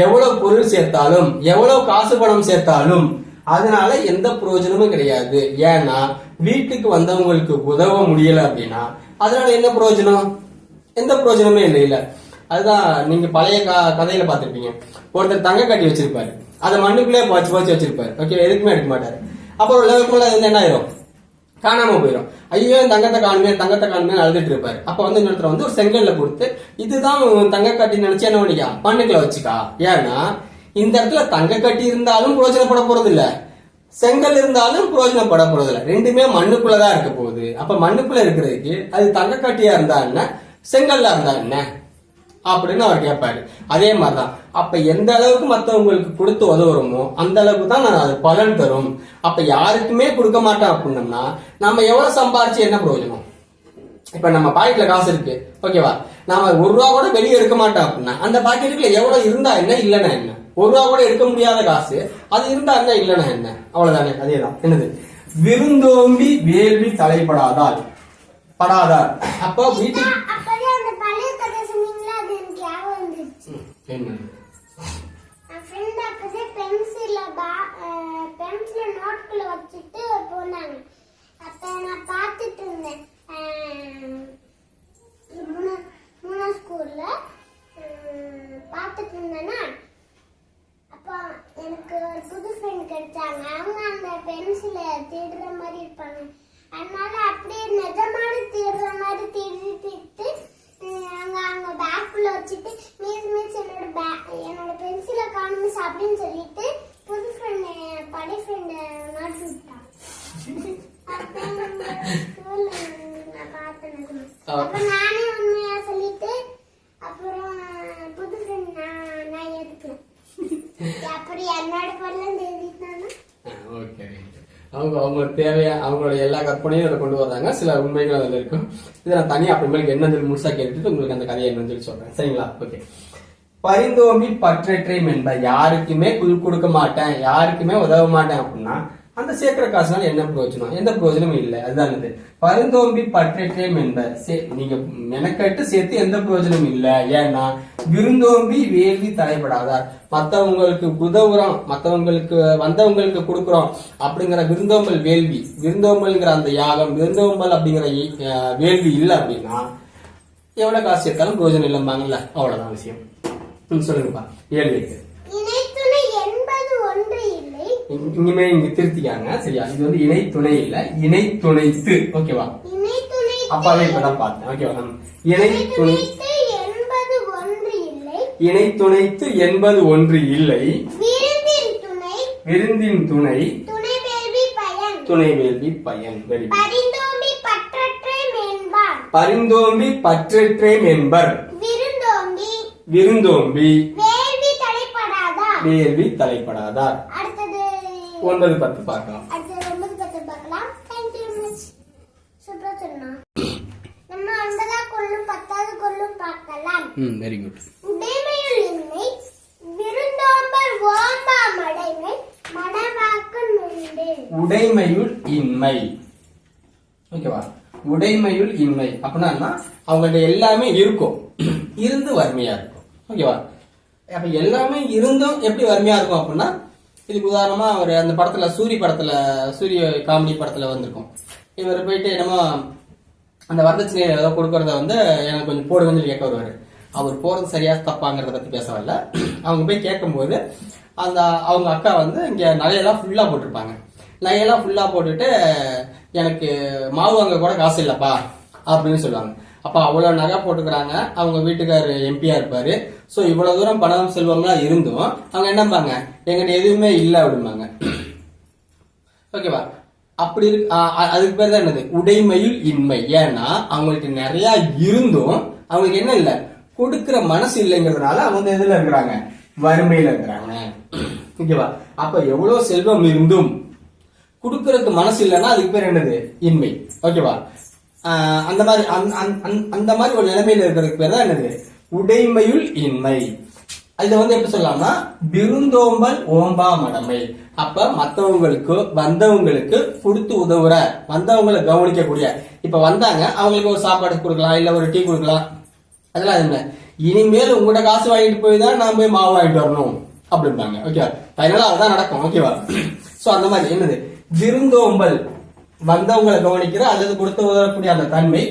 எவ்வளவு பொருள் சேர்த்தாலும், எவ்வளவு காசு பணம் சேர்த்தாலும் அதனால எந்த பிரயோஜனமும் கிடையாது. ஏன்னா வீட்டுக்கு வந்தவங்களுக்கு உதவ முடியல அப்படின்னா அதனால என்ன பிரயோஜனம், எந்த பிரயோஜனமே இல்லை. அதுதான் நீங்க பழைய கதையில பாத்திருப்பீங்க, ஒருத்தர் தங்க கட்டி வச்சிருப்பாரு, அதை மண்ணுக்குள்ளே பாய்ச்சி வச்சிருப்பாரு. ஓகே, எதுக்குமே எடுக்க மாட்டாரு. அப்புறம் ஒரு லெவலுக்கு மேல அது என்ன ஆயிரும், காணாம போயிடும். ஐயோ தங்கத்தை காணுமே அழுதுட்டு இருப்பாரு. அப்ப இன்னொருத்தர் ஒரு செங்கல்ல கொடுத்து, இதுதான் தங்க கட்டி நினைச்சு என்ன பண்ணிக்கா, மண்ணுக்குள்ள வச்சுக்கா. ஏன்னா இந்த இடத்துல தங்க கட்டி இருந்தாலும் பிரயோஜனப்பட போறது இல்ல, செங்கல் இருந்தாலும் பிரயோஜனப்பட போறது இல்ல, ரெண்டுமே மண்ணுக்குள்ளதான் இருக்க போகுது. அப்ப மண்ணுக்குள்ள இருக்கிறதுக்கு அது தங்க கட்டியா இருந்தா என்ன, செங்கல்ல இருந்தா என்ன அப்படின்னு அவர் கேட்பாரு. அதே மாதிரிதான் அப்ப எந்த அளவுக்கு மத்தவங்களுக்கு கொடுத்து உதவுறோமோ அந்த அளவுக்கு தான் அது பலன் தரும். அப்ப யாருக்குமே கொடுக்க மாட்டோம் அப்படின்னம்னா நம்ம எவ்வளவு சம்பாரிச்சு என்ன பிரயோஜனம். இப்ப நம்ம பாக்கெட்ல காசு இருக்கு, ஓகேவா, நாம 1 ரூபா கூட வெளியே எடுக்க மாட்டோம் அப்படின்னா அந்த பாக்கெட்டுக்குள்ள எவ்வளவு இருந்தா என்ன, இல்லன்னா என்ன. 1 ரூபா கூட எடுக்க முடியாத காசு, அது இருந்தா என்ன இல்லன்னா என்ன, அவ்வளவுதானே. அதேதான் என்னது, விருந்தோம்பி வேள்வி தலைப்படாதால் படாதார். அப்போ வீட்டுக்கு நோட்குள்ள வச்சுட்டு போனாங்க. அப்ப நான் பாத்துட்டு இருந்தேன் ஸ்கூல்ல பாத்துட்டு இருந்தேன்னா, அப்ப எனக்கு ஒரு புது ஃப்ரெண்ட் கிடைச்சாங்க. அவங்க அந்த பென்சிலை தேடுற மாதிரி இருப்பாங்க. அதனால அப்படியே நிஜமான தேடுற மாதிரி தேடிட்டு அவங்க பேக்குள்ள வச்சுட்டு மிஸ் என்னோட பென்சிலை காணும் மிஸ் அப்படின்னு சொல்லிட்டு புது ஃப்ரெண்ட் பழைய ஃப்ரெண்ட் மாட்டி விட்டான். நான் பார்த்தேன். அப்ப நானே உண்மையா சொல்லிட்டு அப்புறம் புது ஃப்ரெண்ட் நான் எதுக்கு அப்படி என்னோட படம் தேடிட்டானா. அவங்க தேவையா அவங்களோட எல்லா கற்பனையும் அதை கொண்டு வர்றாங்க. சில உண்மைகள் அதுல இருக்கும். இதை நான் தனியா அப்புறமேலுக்கு என்னன்னு முழுசா கேட்டுட்டு உங்களுக்கு அந்த கதையை என்னன்னு சொல்லி சொல்றேன். சரிங்களா. ஓகே. பரிந்தோம்பி பற்றற்றேம் என்ப, யாருக்குமே கொடுக்க மாட்டேன், யாருக்குமே உதவ மாட்டேன் அப்படின்னா அந்த சேர்க்கிற காசுனால என்ன பிரயோஜனம், எந்த பிரயோஜனமும் இல்லை. அதுதான் இது பரிந்தோம்பி பற்றற்றேம் என்ப. நீங்க மெனக்கட்டு சேர்த்து எந்த பிரயோஜனமும் இல்லை. ஏன்னா விருந்தோம்பி வேள்வி தலைப்படாதார். மத்தவங்களுக்கு உதவுறோம், மத்தவங்களுக்கு வந்தவங்களுக்கு கொடுக்குறோம் அப்படிங்கிற விருந்தோம்பல் வேள்வி, விருந்தோம்பல்ங்கிற அந்த யாகம், விருந்தோம்பல் அப்படிங்கிற வேள்வி இல்லை அப்படின்னா எவ்வளவு காசு சேர்த்தாலும் பிரயோஜனம் இல்லைம்பாங்கல்ல. அவ்வளவுதான் விஷயம். சொல்லுங்கப்பா. 7 இனிமே இங்க திருத்திக்காங்க. சரியா. இது இணை துணை இல்ல, இணை துணைத்து. ஓகேவா. அப்பாவே இப்பதான் பார்த்தேன். ஓகேவா. இணை துணைத்து என்பது ஒன்று இல்லை. விருந்தின் துணை துணை வேள்வி பயன். பரிந்தோம்பி பற்றற்றேம் என்பர். விருந்தோம்பி வேள்வி தலைப்படாதார். 9, 10 பார்க்கலாம். Very good. உடைமையுள் இன்மை. ஓகேவா? உடைமையுள் இன்மை அப்படின்னா அவங்கள்ட்ட எல்லாமே இருக்கும், இருந்து வறுமையா இருக்கும். ஓகேவா? அப்ப எல்லாமே இருந்தும் எப்படி வறுமையா இருக்கும் அப்படின்னா, இதுக்கு உதாரணமா அவர் அந்த படத்துல சூரிய காமெடி படத்துல வந்திருக்கும். இவர் போயிட்டு என்னமோ அந்த வரதட்சணை ஏதோ கொடுக்கறத வந்து எனக்கு கொஞ்சம் போடுங்கன்னு சொல்லி கேட்க வருவாரு. அவர் போறது சரியா தப்பாங்கிறத பத்தி பேச வரல. அவங்க போய் கேட்கும்போது அவங்க அக்கா வந்து இங்க நகையெல்லாம் ஃபுல்லா போட்டிருப்பாங்க. நகையெல்லாம் ஃபுல்லா போட்டுட்டு எனக்கு மாவு வாங்க கூட காசு இல்லப்பா அப்படின்னு சொல்லுவாங்க. அப்ப அவ்வளவு நகை போட்டுக்கிறாங்க, அவங்க வீட்டுக்காரு எம்பியா இருப்பாரு. சோ இவ்வளவு தூரம் பணம் செல்வம்லாம் இருந்தும் அவங்க என்னம்பாங்க, எங்கிட்ட எதுவுமே இல்லை அப்படிம்பாங்க. ஓகேவா? அப்படி இருக்கு. அதுக்கு பேர் தான் என்னது, உடைமையுள் இன்மை. ஏன்னா அவங்களுக்கு நிறைய இருந்தும் அவங்களுக்கு என்ன இல்லை, கொடுக்கிற மனசு இல்லைங்கிறதுனால அவங்க எதுல இருக்கிறாங்க, வறுமையில இருக்கிறாங்க. ஓகேவா? அப்ப எவ்வளவு செல்வம் இருந்தும் கொடுக்கறதுக்கு மனசு இல்லைன்னா அதுக்கு பேர் என்னது, இன்மை. ஓகேவா? அந்த மாதிரி ஒரு நிலைமையில இருக்கிறதுக்கு பேர் தான் என்னது, உடைமையுள் இன்மை. இதை வந்து எப்படி சொல்லலாம்னா, விருந்தோம்பல் ஓம்பா மடமை. அப்ப மத்தவங்களுக்கு வந்தவங்களுக்கு கொடுத்து உதவுற, வந்தவங்களை கவனிக்கக்கூடிய, இப்ப வந்தாங்க அவங்களுக்கு ஒரு சாப்பாடு கொடுக்கலாம், இல்ல ஒரு டீ கொடுக்கலாம், அதெல்லாம் என்ன, இனிமேல் உங்களோட காசு வாங்கிட்டு போய் தான் நான் போய் மாவு வாங்கிட்டு வரணும் அப்படின்பாங்க. ஓகேவா? அதனால அதுதான் நடக்கும். ஓகேவா? சோ அந்த மாதிரி என்னது, விருந்தோம்பல், வந்தவங்களை கவனிக்கிற அல்லது கொடுத்து உதவக்கூடிய அந்த தன்மை.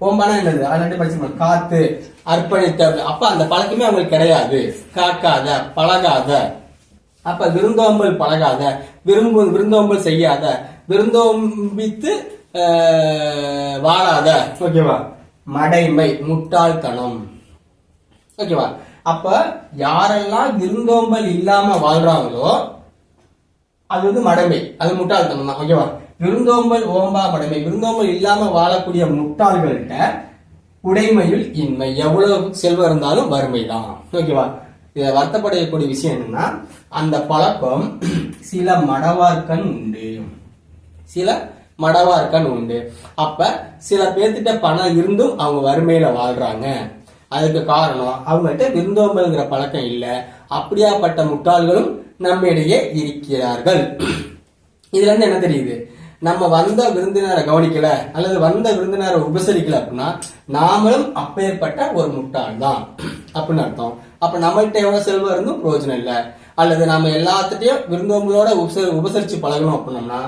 ஓம்பானா என்னது, ஆல்ரெடி படிச்சுக்கணும், காத்து, அர்ப்பணித்த. அப்ப அந்த பழக்கமே அவங்களுக்கு கிடையாது, காக்காத, பழகாத. அப்ப விருந்தோம்பல் பழகாத, விருந்தோம்பல் செய்யாத, விருந்தோம்பித்து வாழாத. ஓகேவா? மடைமை, முட்டாள்தனம். ஓகேவா? அப்ப யாரெல்லாம் விருந்தோம்பல் இல்லாம வாழ்றாங்களோ அது வந்து மடமை, அது முட்டாள்தனம் தான். ஓகேவா? விருந்தோம்பல் ஓம்பா மடமை, விருந்தோம்பல் இல்லாம வாழக்கூடிய முட்டாள்கள்கிட்ட உடைமையுள் இன்மை. எவ்வளவு செல்வம் இருந்தாலும் வறுமை தான். ஓகேவா? இதை வருத்தப்படக்கூடிய விஷயம் என்னன்னா, அந்த பழக்கம் சில மடவார்கண் உண்டு. அப்ப சில பேர்த்திட்ட பணம் இருந்தும் அவங்க வறுமையில வாழ்றாங்க. அதுக்கு காரணம் அவங்கள்ட்ட விருந்தோம்பல்ங்கிற பழக்கம் இல்ல. அப்படியாப்பட்ட முட்டாள்களும் நம்மிடையே இருக்கிறார்கள். இதுல இருந்து என்ன தெரியுது, நம்ம வந்த விருந்தினரை கவனிக்கல அல்லது வந்த விருந்தினரை உபசரிக்கல அப்படின்னா நாமளும் அப்பேற்பட்ட ஒரு முட்டாள் தான் அப்படின்னு அர்த்தம். அப்ப நம்மள்கிட்ட எவ்வளவு செல்வம் இருந்தும் பிரயோஜனம் இல்லை. அல்லது நம்ம எல்லாத்துட்டையும் விருந்தோம்பலோட உபசரிச்சு பழகணும் அப்படின்னோம்னா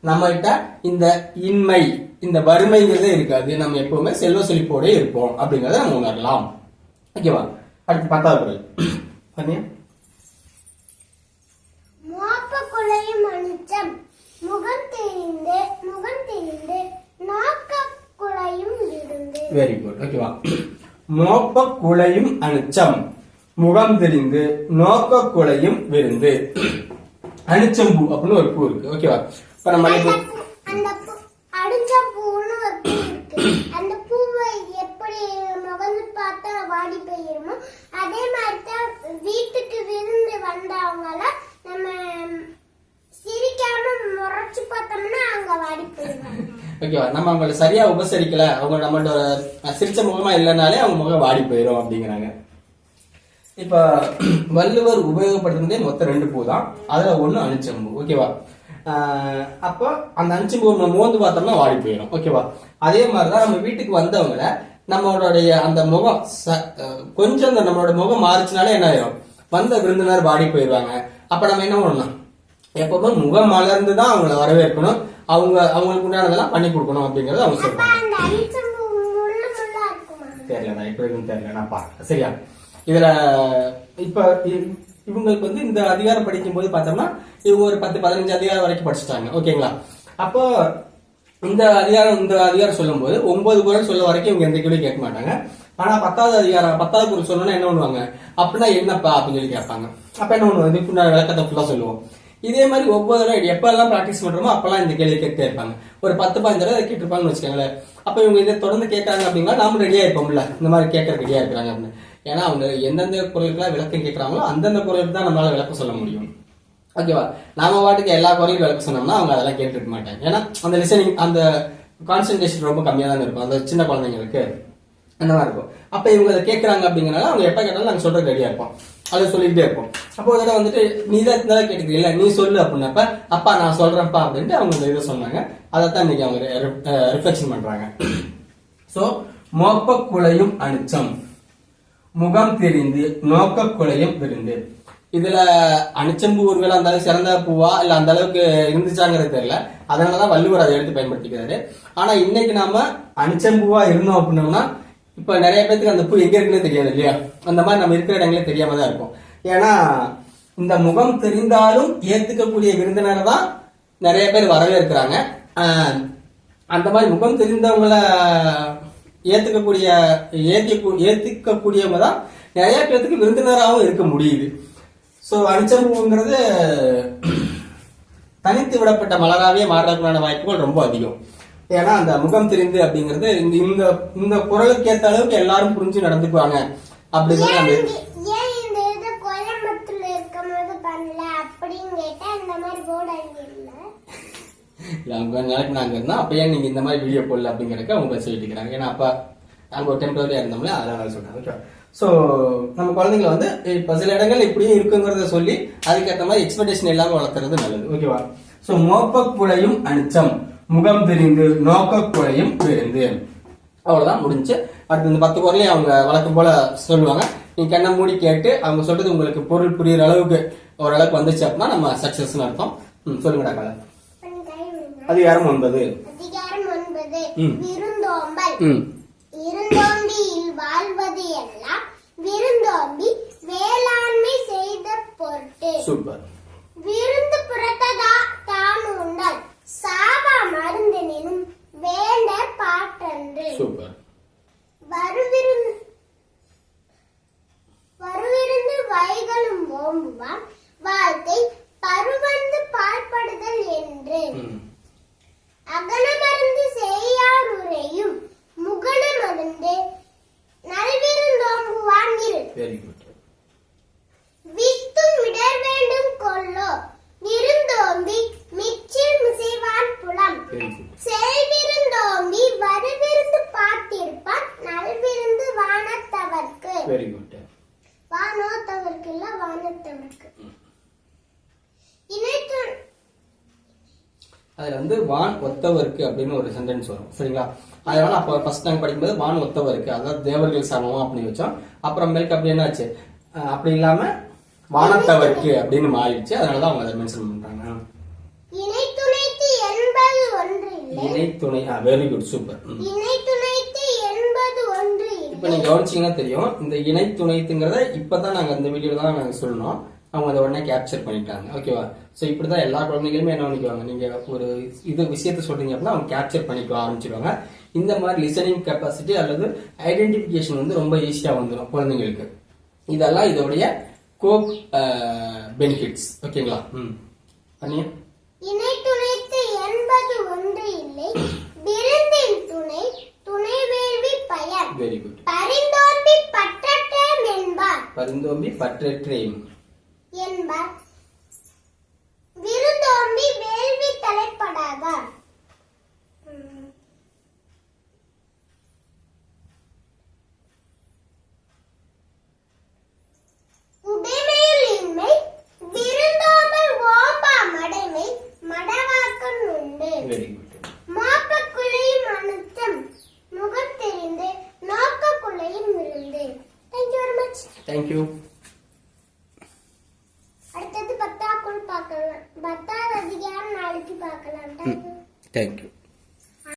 நம்மள்கிட்ட இந்த இன்மை, இந்த வறுமைங்கிறதே இருக்காது. நம்ம எப்பவுமே செல்வ செழிப்போட இருப்போம் அப்படிங்கறத நம்ம உணரலாம். ஓகேவா? அடுத்து 10வது குறள் பண்ணியா. Very good. ஓகேவா? மோப்ப குலையும் அனுச்சம், முகம் தெரிந்து, நோக்க குலையும் விருந்து. அனுச்சம்பூ அப்படின்னு ஒரு பூ இருக்கு. ஓகேவா? இப்ப நம்ம அந்த பூவை எப்படி முகந்து பார்த்தா வாடி போயிருமோ அதே மாதிரி தான் வீட்டுக்கு விருந்து வந்தவங்கள நம்ம சிரிக்காம முறைச்சு பார்த்தோம்னா அவங்க வாடி போயிருவாங்க. ஓகேவா? நம்ம அவங்களை சரியா உபசரிக்கல, அவங்க நம்மளோட சிரிச்ச முகமா இல்லைனாலே அவங்க முகம் வாடி போயிடும் அப்படிங்கிறாங்க. இப்ப வள்ளுவர் உபயோகப்படுத்துறதே மொத்தம் 2 பூ தான். அதுல ஒண்ணு அனுச்சம்பூ. ஓகேவா? அப்போ அந்த அனுச்சம்பூ நம்ம மோந்து பார்த்தோம்னா வாடி போயிடும். ஓகேவா? அதே மாதிரிதான் நம்ம வீட்டுக்கு வந்தவங்கள நம்மளுடைய அந்த முகம் கொஞ்சம் நம்மளோட முகம் மாறிச்சுனாலே என்ன ஆயிரும், வந்த விருந்தினர் வாடி போயிடுவாங்க. அப்ப நம்ம என்ன பண்ணணும், எப்பவுமே முகம் மலர்ந்துதான் அவங்கள வரவேற்கணும், அவங்களுக்கு உண்டானதெல்லாம் பண்ணி கொடுக்கணும் அப்படிங்கறது அவங்க சொல்றாங்க. தெரியல, இப்ப இருக்குன்னு தெரியல, நான் பாக்கிறேன். சரியா? இதுல இப்ப இவங்களுக்கு வந்து இந்த அதிகாரம் படிக்கும் போது பார்த்தோம்னா இவங்க ஒரு 10-15 அதிகாரம் வரைக்கும் படிச்சுட்டாங்க. ஓகேங்களா? அப்போ இந்த அதிகாரம் சொல்லும் போது 9 குறள் சொல்ல வரைக்கும் இவங்க எந்த கேள்வி கேட்க மாட்டாங்க. ஆனா 10வது குறள் சொன்னா என்ன பண்ணுவாங்க, அப்படின்னா என்னப்பா அப்படின்னு சொல்லி கேட்பாங்க. அப்ப என்ன பண்ணுவோம், இதுக்கு விளக்கத்தை ஃபுல்லா சொல்லுவோம். இதே மாதிரி ஒவ்வொரு தடவை எப்பெல்லாம் பிராக்டிஸ் பண்றோமோ அப்பெல்லாம் இந்த கேள்வி கேட்டே இருப்பாங்க. ஒரு 10-15 தடவை கேட்டிருப்பாங்கன்னு வச்சுக்கோங்களேன். அப்ப இவங்க இதை தொடர்ந்து கேட்கறாங்க அப்படின்னா நாம ரெடியா இருப்போம்ல, இந்த மாதிரி கேட்கற ரெடியா இருக்கிறாங்க அப்படின்னு. ஏன்னா அவங்க எந்தெந்த குரலுக்குலாம் விளக்கம் கேட்கறாங்களோ அந்தந்த குரலுக்கு தான் நம்மளால விளக்கம் சொல்ல முடியும். ஓகேவா? நாம வாட்டுக்கு எல்லா குரலையும் விளக்கம் சொன்னோம்னா அவங்க அதெல்லாம் கேட்டுருக்க மாட்டாங்க. ஏன்னா அந்த லிசனிங், அந்த கான்சென்ட்ரேஷன் ரொம்ப கம்மியா தான் இருக்கும் அந்த சின்ன குழந்தைங்களுக்கு, அந்த மாதிரி இருக்கும். அப்ப இவங்க அதை கேட்கறாங்க அப்படிங்கறனால அவங்க எப்ப கேட்டாலும் நாங்க சொல்றது ரெடியா இருப்போம். அதை சொல்லிக்கிட்டே இருப்போம். அப்போ ஒரு தடவை வந்துட்டு நீ தான் கேட்டுக்கிறீங்களா, நீ சொல்லு அப்படின்னப்ப அப்பா நான் சொல்றேன்ப்பா அப்படின்ட்டு அவங்க இந்த இதை சொன்னாங்க. அதைத்தான் இன்னைக்கு அவங்க ரிஃப்ளெக்ஷன் பண்றாங்க. சோ மோப்ப குலையும் அனிச்சம், முகம் தெரிந்து நோக்க குலையும் விருந்து. இதுல அனிச்சம்பூ ஊர்வலம் அந்த அளவுக்கு சிறந்த பூவா இல்ல அந்த அளவுக்கு இருந்துச்சாங்கிறது தெரியல, அதனாலதான் வள்ளுவர் அதை எடுத்து பயன்படுத்திக்கிறாரு. ஆனா இன்னைக்கு நாம அனிச்சம்பூவா இருந்தோம் அப்படின்னோம்னா இப்ப நிறைய பேருக்கு அந்த பூ எங்க இருக்குன்னு தெரியாது இல்லையா, அந்த மாதிரி நம்ம இருக்கிற இடங்களே தெரியாம தான் இருக்கும். ஏன்னா இந்த முகம் தெரிந்தாலும் ஏத்துக்கக்கூடிய விருந்தினரை தான் நிறைய பேர் வரவேற்கிறாங்க. அந்த மாதிரி முகம் தெரிந்தவங்களை ஏத்துக்கக்கூடியவங்க தான் நிறைய பேருக்கு விருந்தினராகவும் இருக்க முடியுது. சோ அனிச்சம்பூங்கிறது தனித்து விடப்பட்ட மலராகவே மாறுறதுக்கான வாய்ப்புகள் ரொம்ப அதிகம். ஏன்னா அந்த முகம் தெரிந்து அப்படிங்கிறது இந்த இந்த குரலுக்கு ஏற்ற அளவுக்கு எல்லாரும் புரிஞ்சு நடந்துக்குவாங்க அப்படிங்கிறது. அவங்க நாளைக்கு நாங்க இருந்தா அப்ப ஏன் நீங்க இந்த மாதிரி வீடியோ போடல அப்படிங்கறதுக்கு அவங்க சொல்லிட்டு இருக்காங்க. ஏன்னா அப்ப நாங்க ஒரு டெம்பரரியா இருந்தோம்ல, அதனால சொல்றாங்க. சோ நம்ம குழந்தைங்களை வந்து இப்ப சில இடங்கள் இப்படியும் இருக்குங்கிறத சொல்லி அதுக்கேற்ற மாதிரி எக்ஸ்பெக்டேஷன் இல்லாம வளர்த்துறது நல்லது. ஓகேவா? சோ மோப்ப குலையும் அனிச்சம், முகம் தெரிந்து நோக்க குலையும் விருந்து. அவ்வளவுதான் முடிஞ்சு. அடுத்து இந்த 10 குரலையும் அவங்க வழக்கம் போல சொல்லுவாங்க. நீங்க கண்ணை மூடி கேட்டு அவங்க சொல்றது உங்களுக்கு பொருள் புரியுற அளவுக்கு ஓரளவுக்கு வந்துச்சு அப்படின்னா நம்ம சக்சஸ் அர்த்தம். சொல்லுங்கடா கலை. அதிகாரம் 9. விருந்தோம்பல். இருந்தோம்பியில் வாழ்வது எல்லாம் விருந்தோம்பி வேளாண்மை செய்த பொருட்டு. சூப்பர். விருந்து புறத்ததா தான் உண்டால் சாவா மருந்தெனும் வேண்ட பாட்டன்று. சூப்பர். வருவிருந்து வைகளும் ஓம்புவான் வாழ்க்கை பருவந்து பாழ்படுதல் என்று. அகனமருந்து செய்யார் உரையும் முகனமருந்து நல்விருந்தோம்புவான் இரு. வித்தும் விடர் வேண்டும் கொல்லோ விருந்தோம்பி மிச்சில் மிசைவான் புலம். செல்விருந்தோம்பி வருவிருந்து பாட்டிருப்பான் நல்விருந்து வானத்தவர்க்கு. வானோத்தவர்க்கு இல்ல வானத்தவர்க்கு. அதுல வந்து வான் ஒத்தவருக்கு அப்படின்னு ஒரு சென்டென்ஸ் வரும். சரிங்களா? அதனால அப்ப ஃபர்ஸ்ட் நாங்க படிக்கும்போது வான் ஒத்தவருக்கு, அதாவது தேவர்கள் சமமா அப்படின்னு வச்சோம். அப்புறம் மேற்கு அப்படி என்னாச்சு, அப்படி இல்லாம வானத்தவருக்கு அப்படின்னு மாறிடுச்சு. அதனாலதான் அவங்க அதை மென்ஷன் பண்றாங்க. இணை துணைத்து என்பது ஒன்று இல்லை. இணை துணை. Very good, super. இணை துணைத்து என்பது ஒன்று இல்லை. இப்ப நீங்க கவனிச்சீங்கன்னா தெரியும், இந்த இணை துணைத்துங்கிறத இப்பதான் நாங்க இந்த வீடியோல தான் நாங்க சொல்லணும். அவங்க அதை உடனே கேப்சர் பண்ணிட்டாங்க. ஓகேவா? சோ இப்படிதான் எல்லா குழந்தைகளுமே என்ன பண்ணிக்குவாங்க, நீங்க ஒரு இது விஷயத்த சொல்றீங்க அப்படின்னா அவங்க கேப்சர் பண்ணிக்க ஆரம்பிச்சிருவாங்க. இந்த மாதிரி லிசனிங் கெப்பாசிட்டி அல்லது ஐடென்டிபிகேஷன் வந்து ரொம்ப ஈஸியா வந்துடும் குழந்தைங்களுக்கு. இதெல்லாம் இதோடைய கோ பெனிஃபிட்ஸ். ஓகேங்களா? பண்ணியா? இணை துணைத்து என்பது ஒன்று இல்லை. விருந்தின் துணை துணை வேள்வி பயன். Very good. பரிந்தோம்பி பற்றற்றேம் என்பார். பரிந்தோம்பி பற்றற்றேம் என்பார். விருந்தோம்பி வேள்வி தலைப்படாத. உடைமையில் இன்மை விருந்தோம்பல் ஓம்பா மடைமை மடவாக்கன் உண்டு. Very good. மாப்ப குலையும் அனுத்தம் முகம் தெரிந்து நோக்க குலையும் விருந்து. Thank you very much. Thank you. அடுத்தது 10ஆம் குள் பார்க்கலாம். 10வது அதிகாரம் நாளைக்கு பார்க்கலாம். Thank you. Thank you.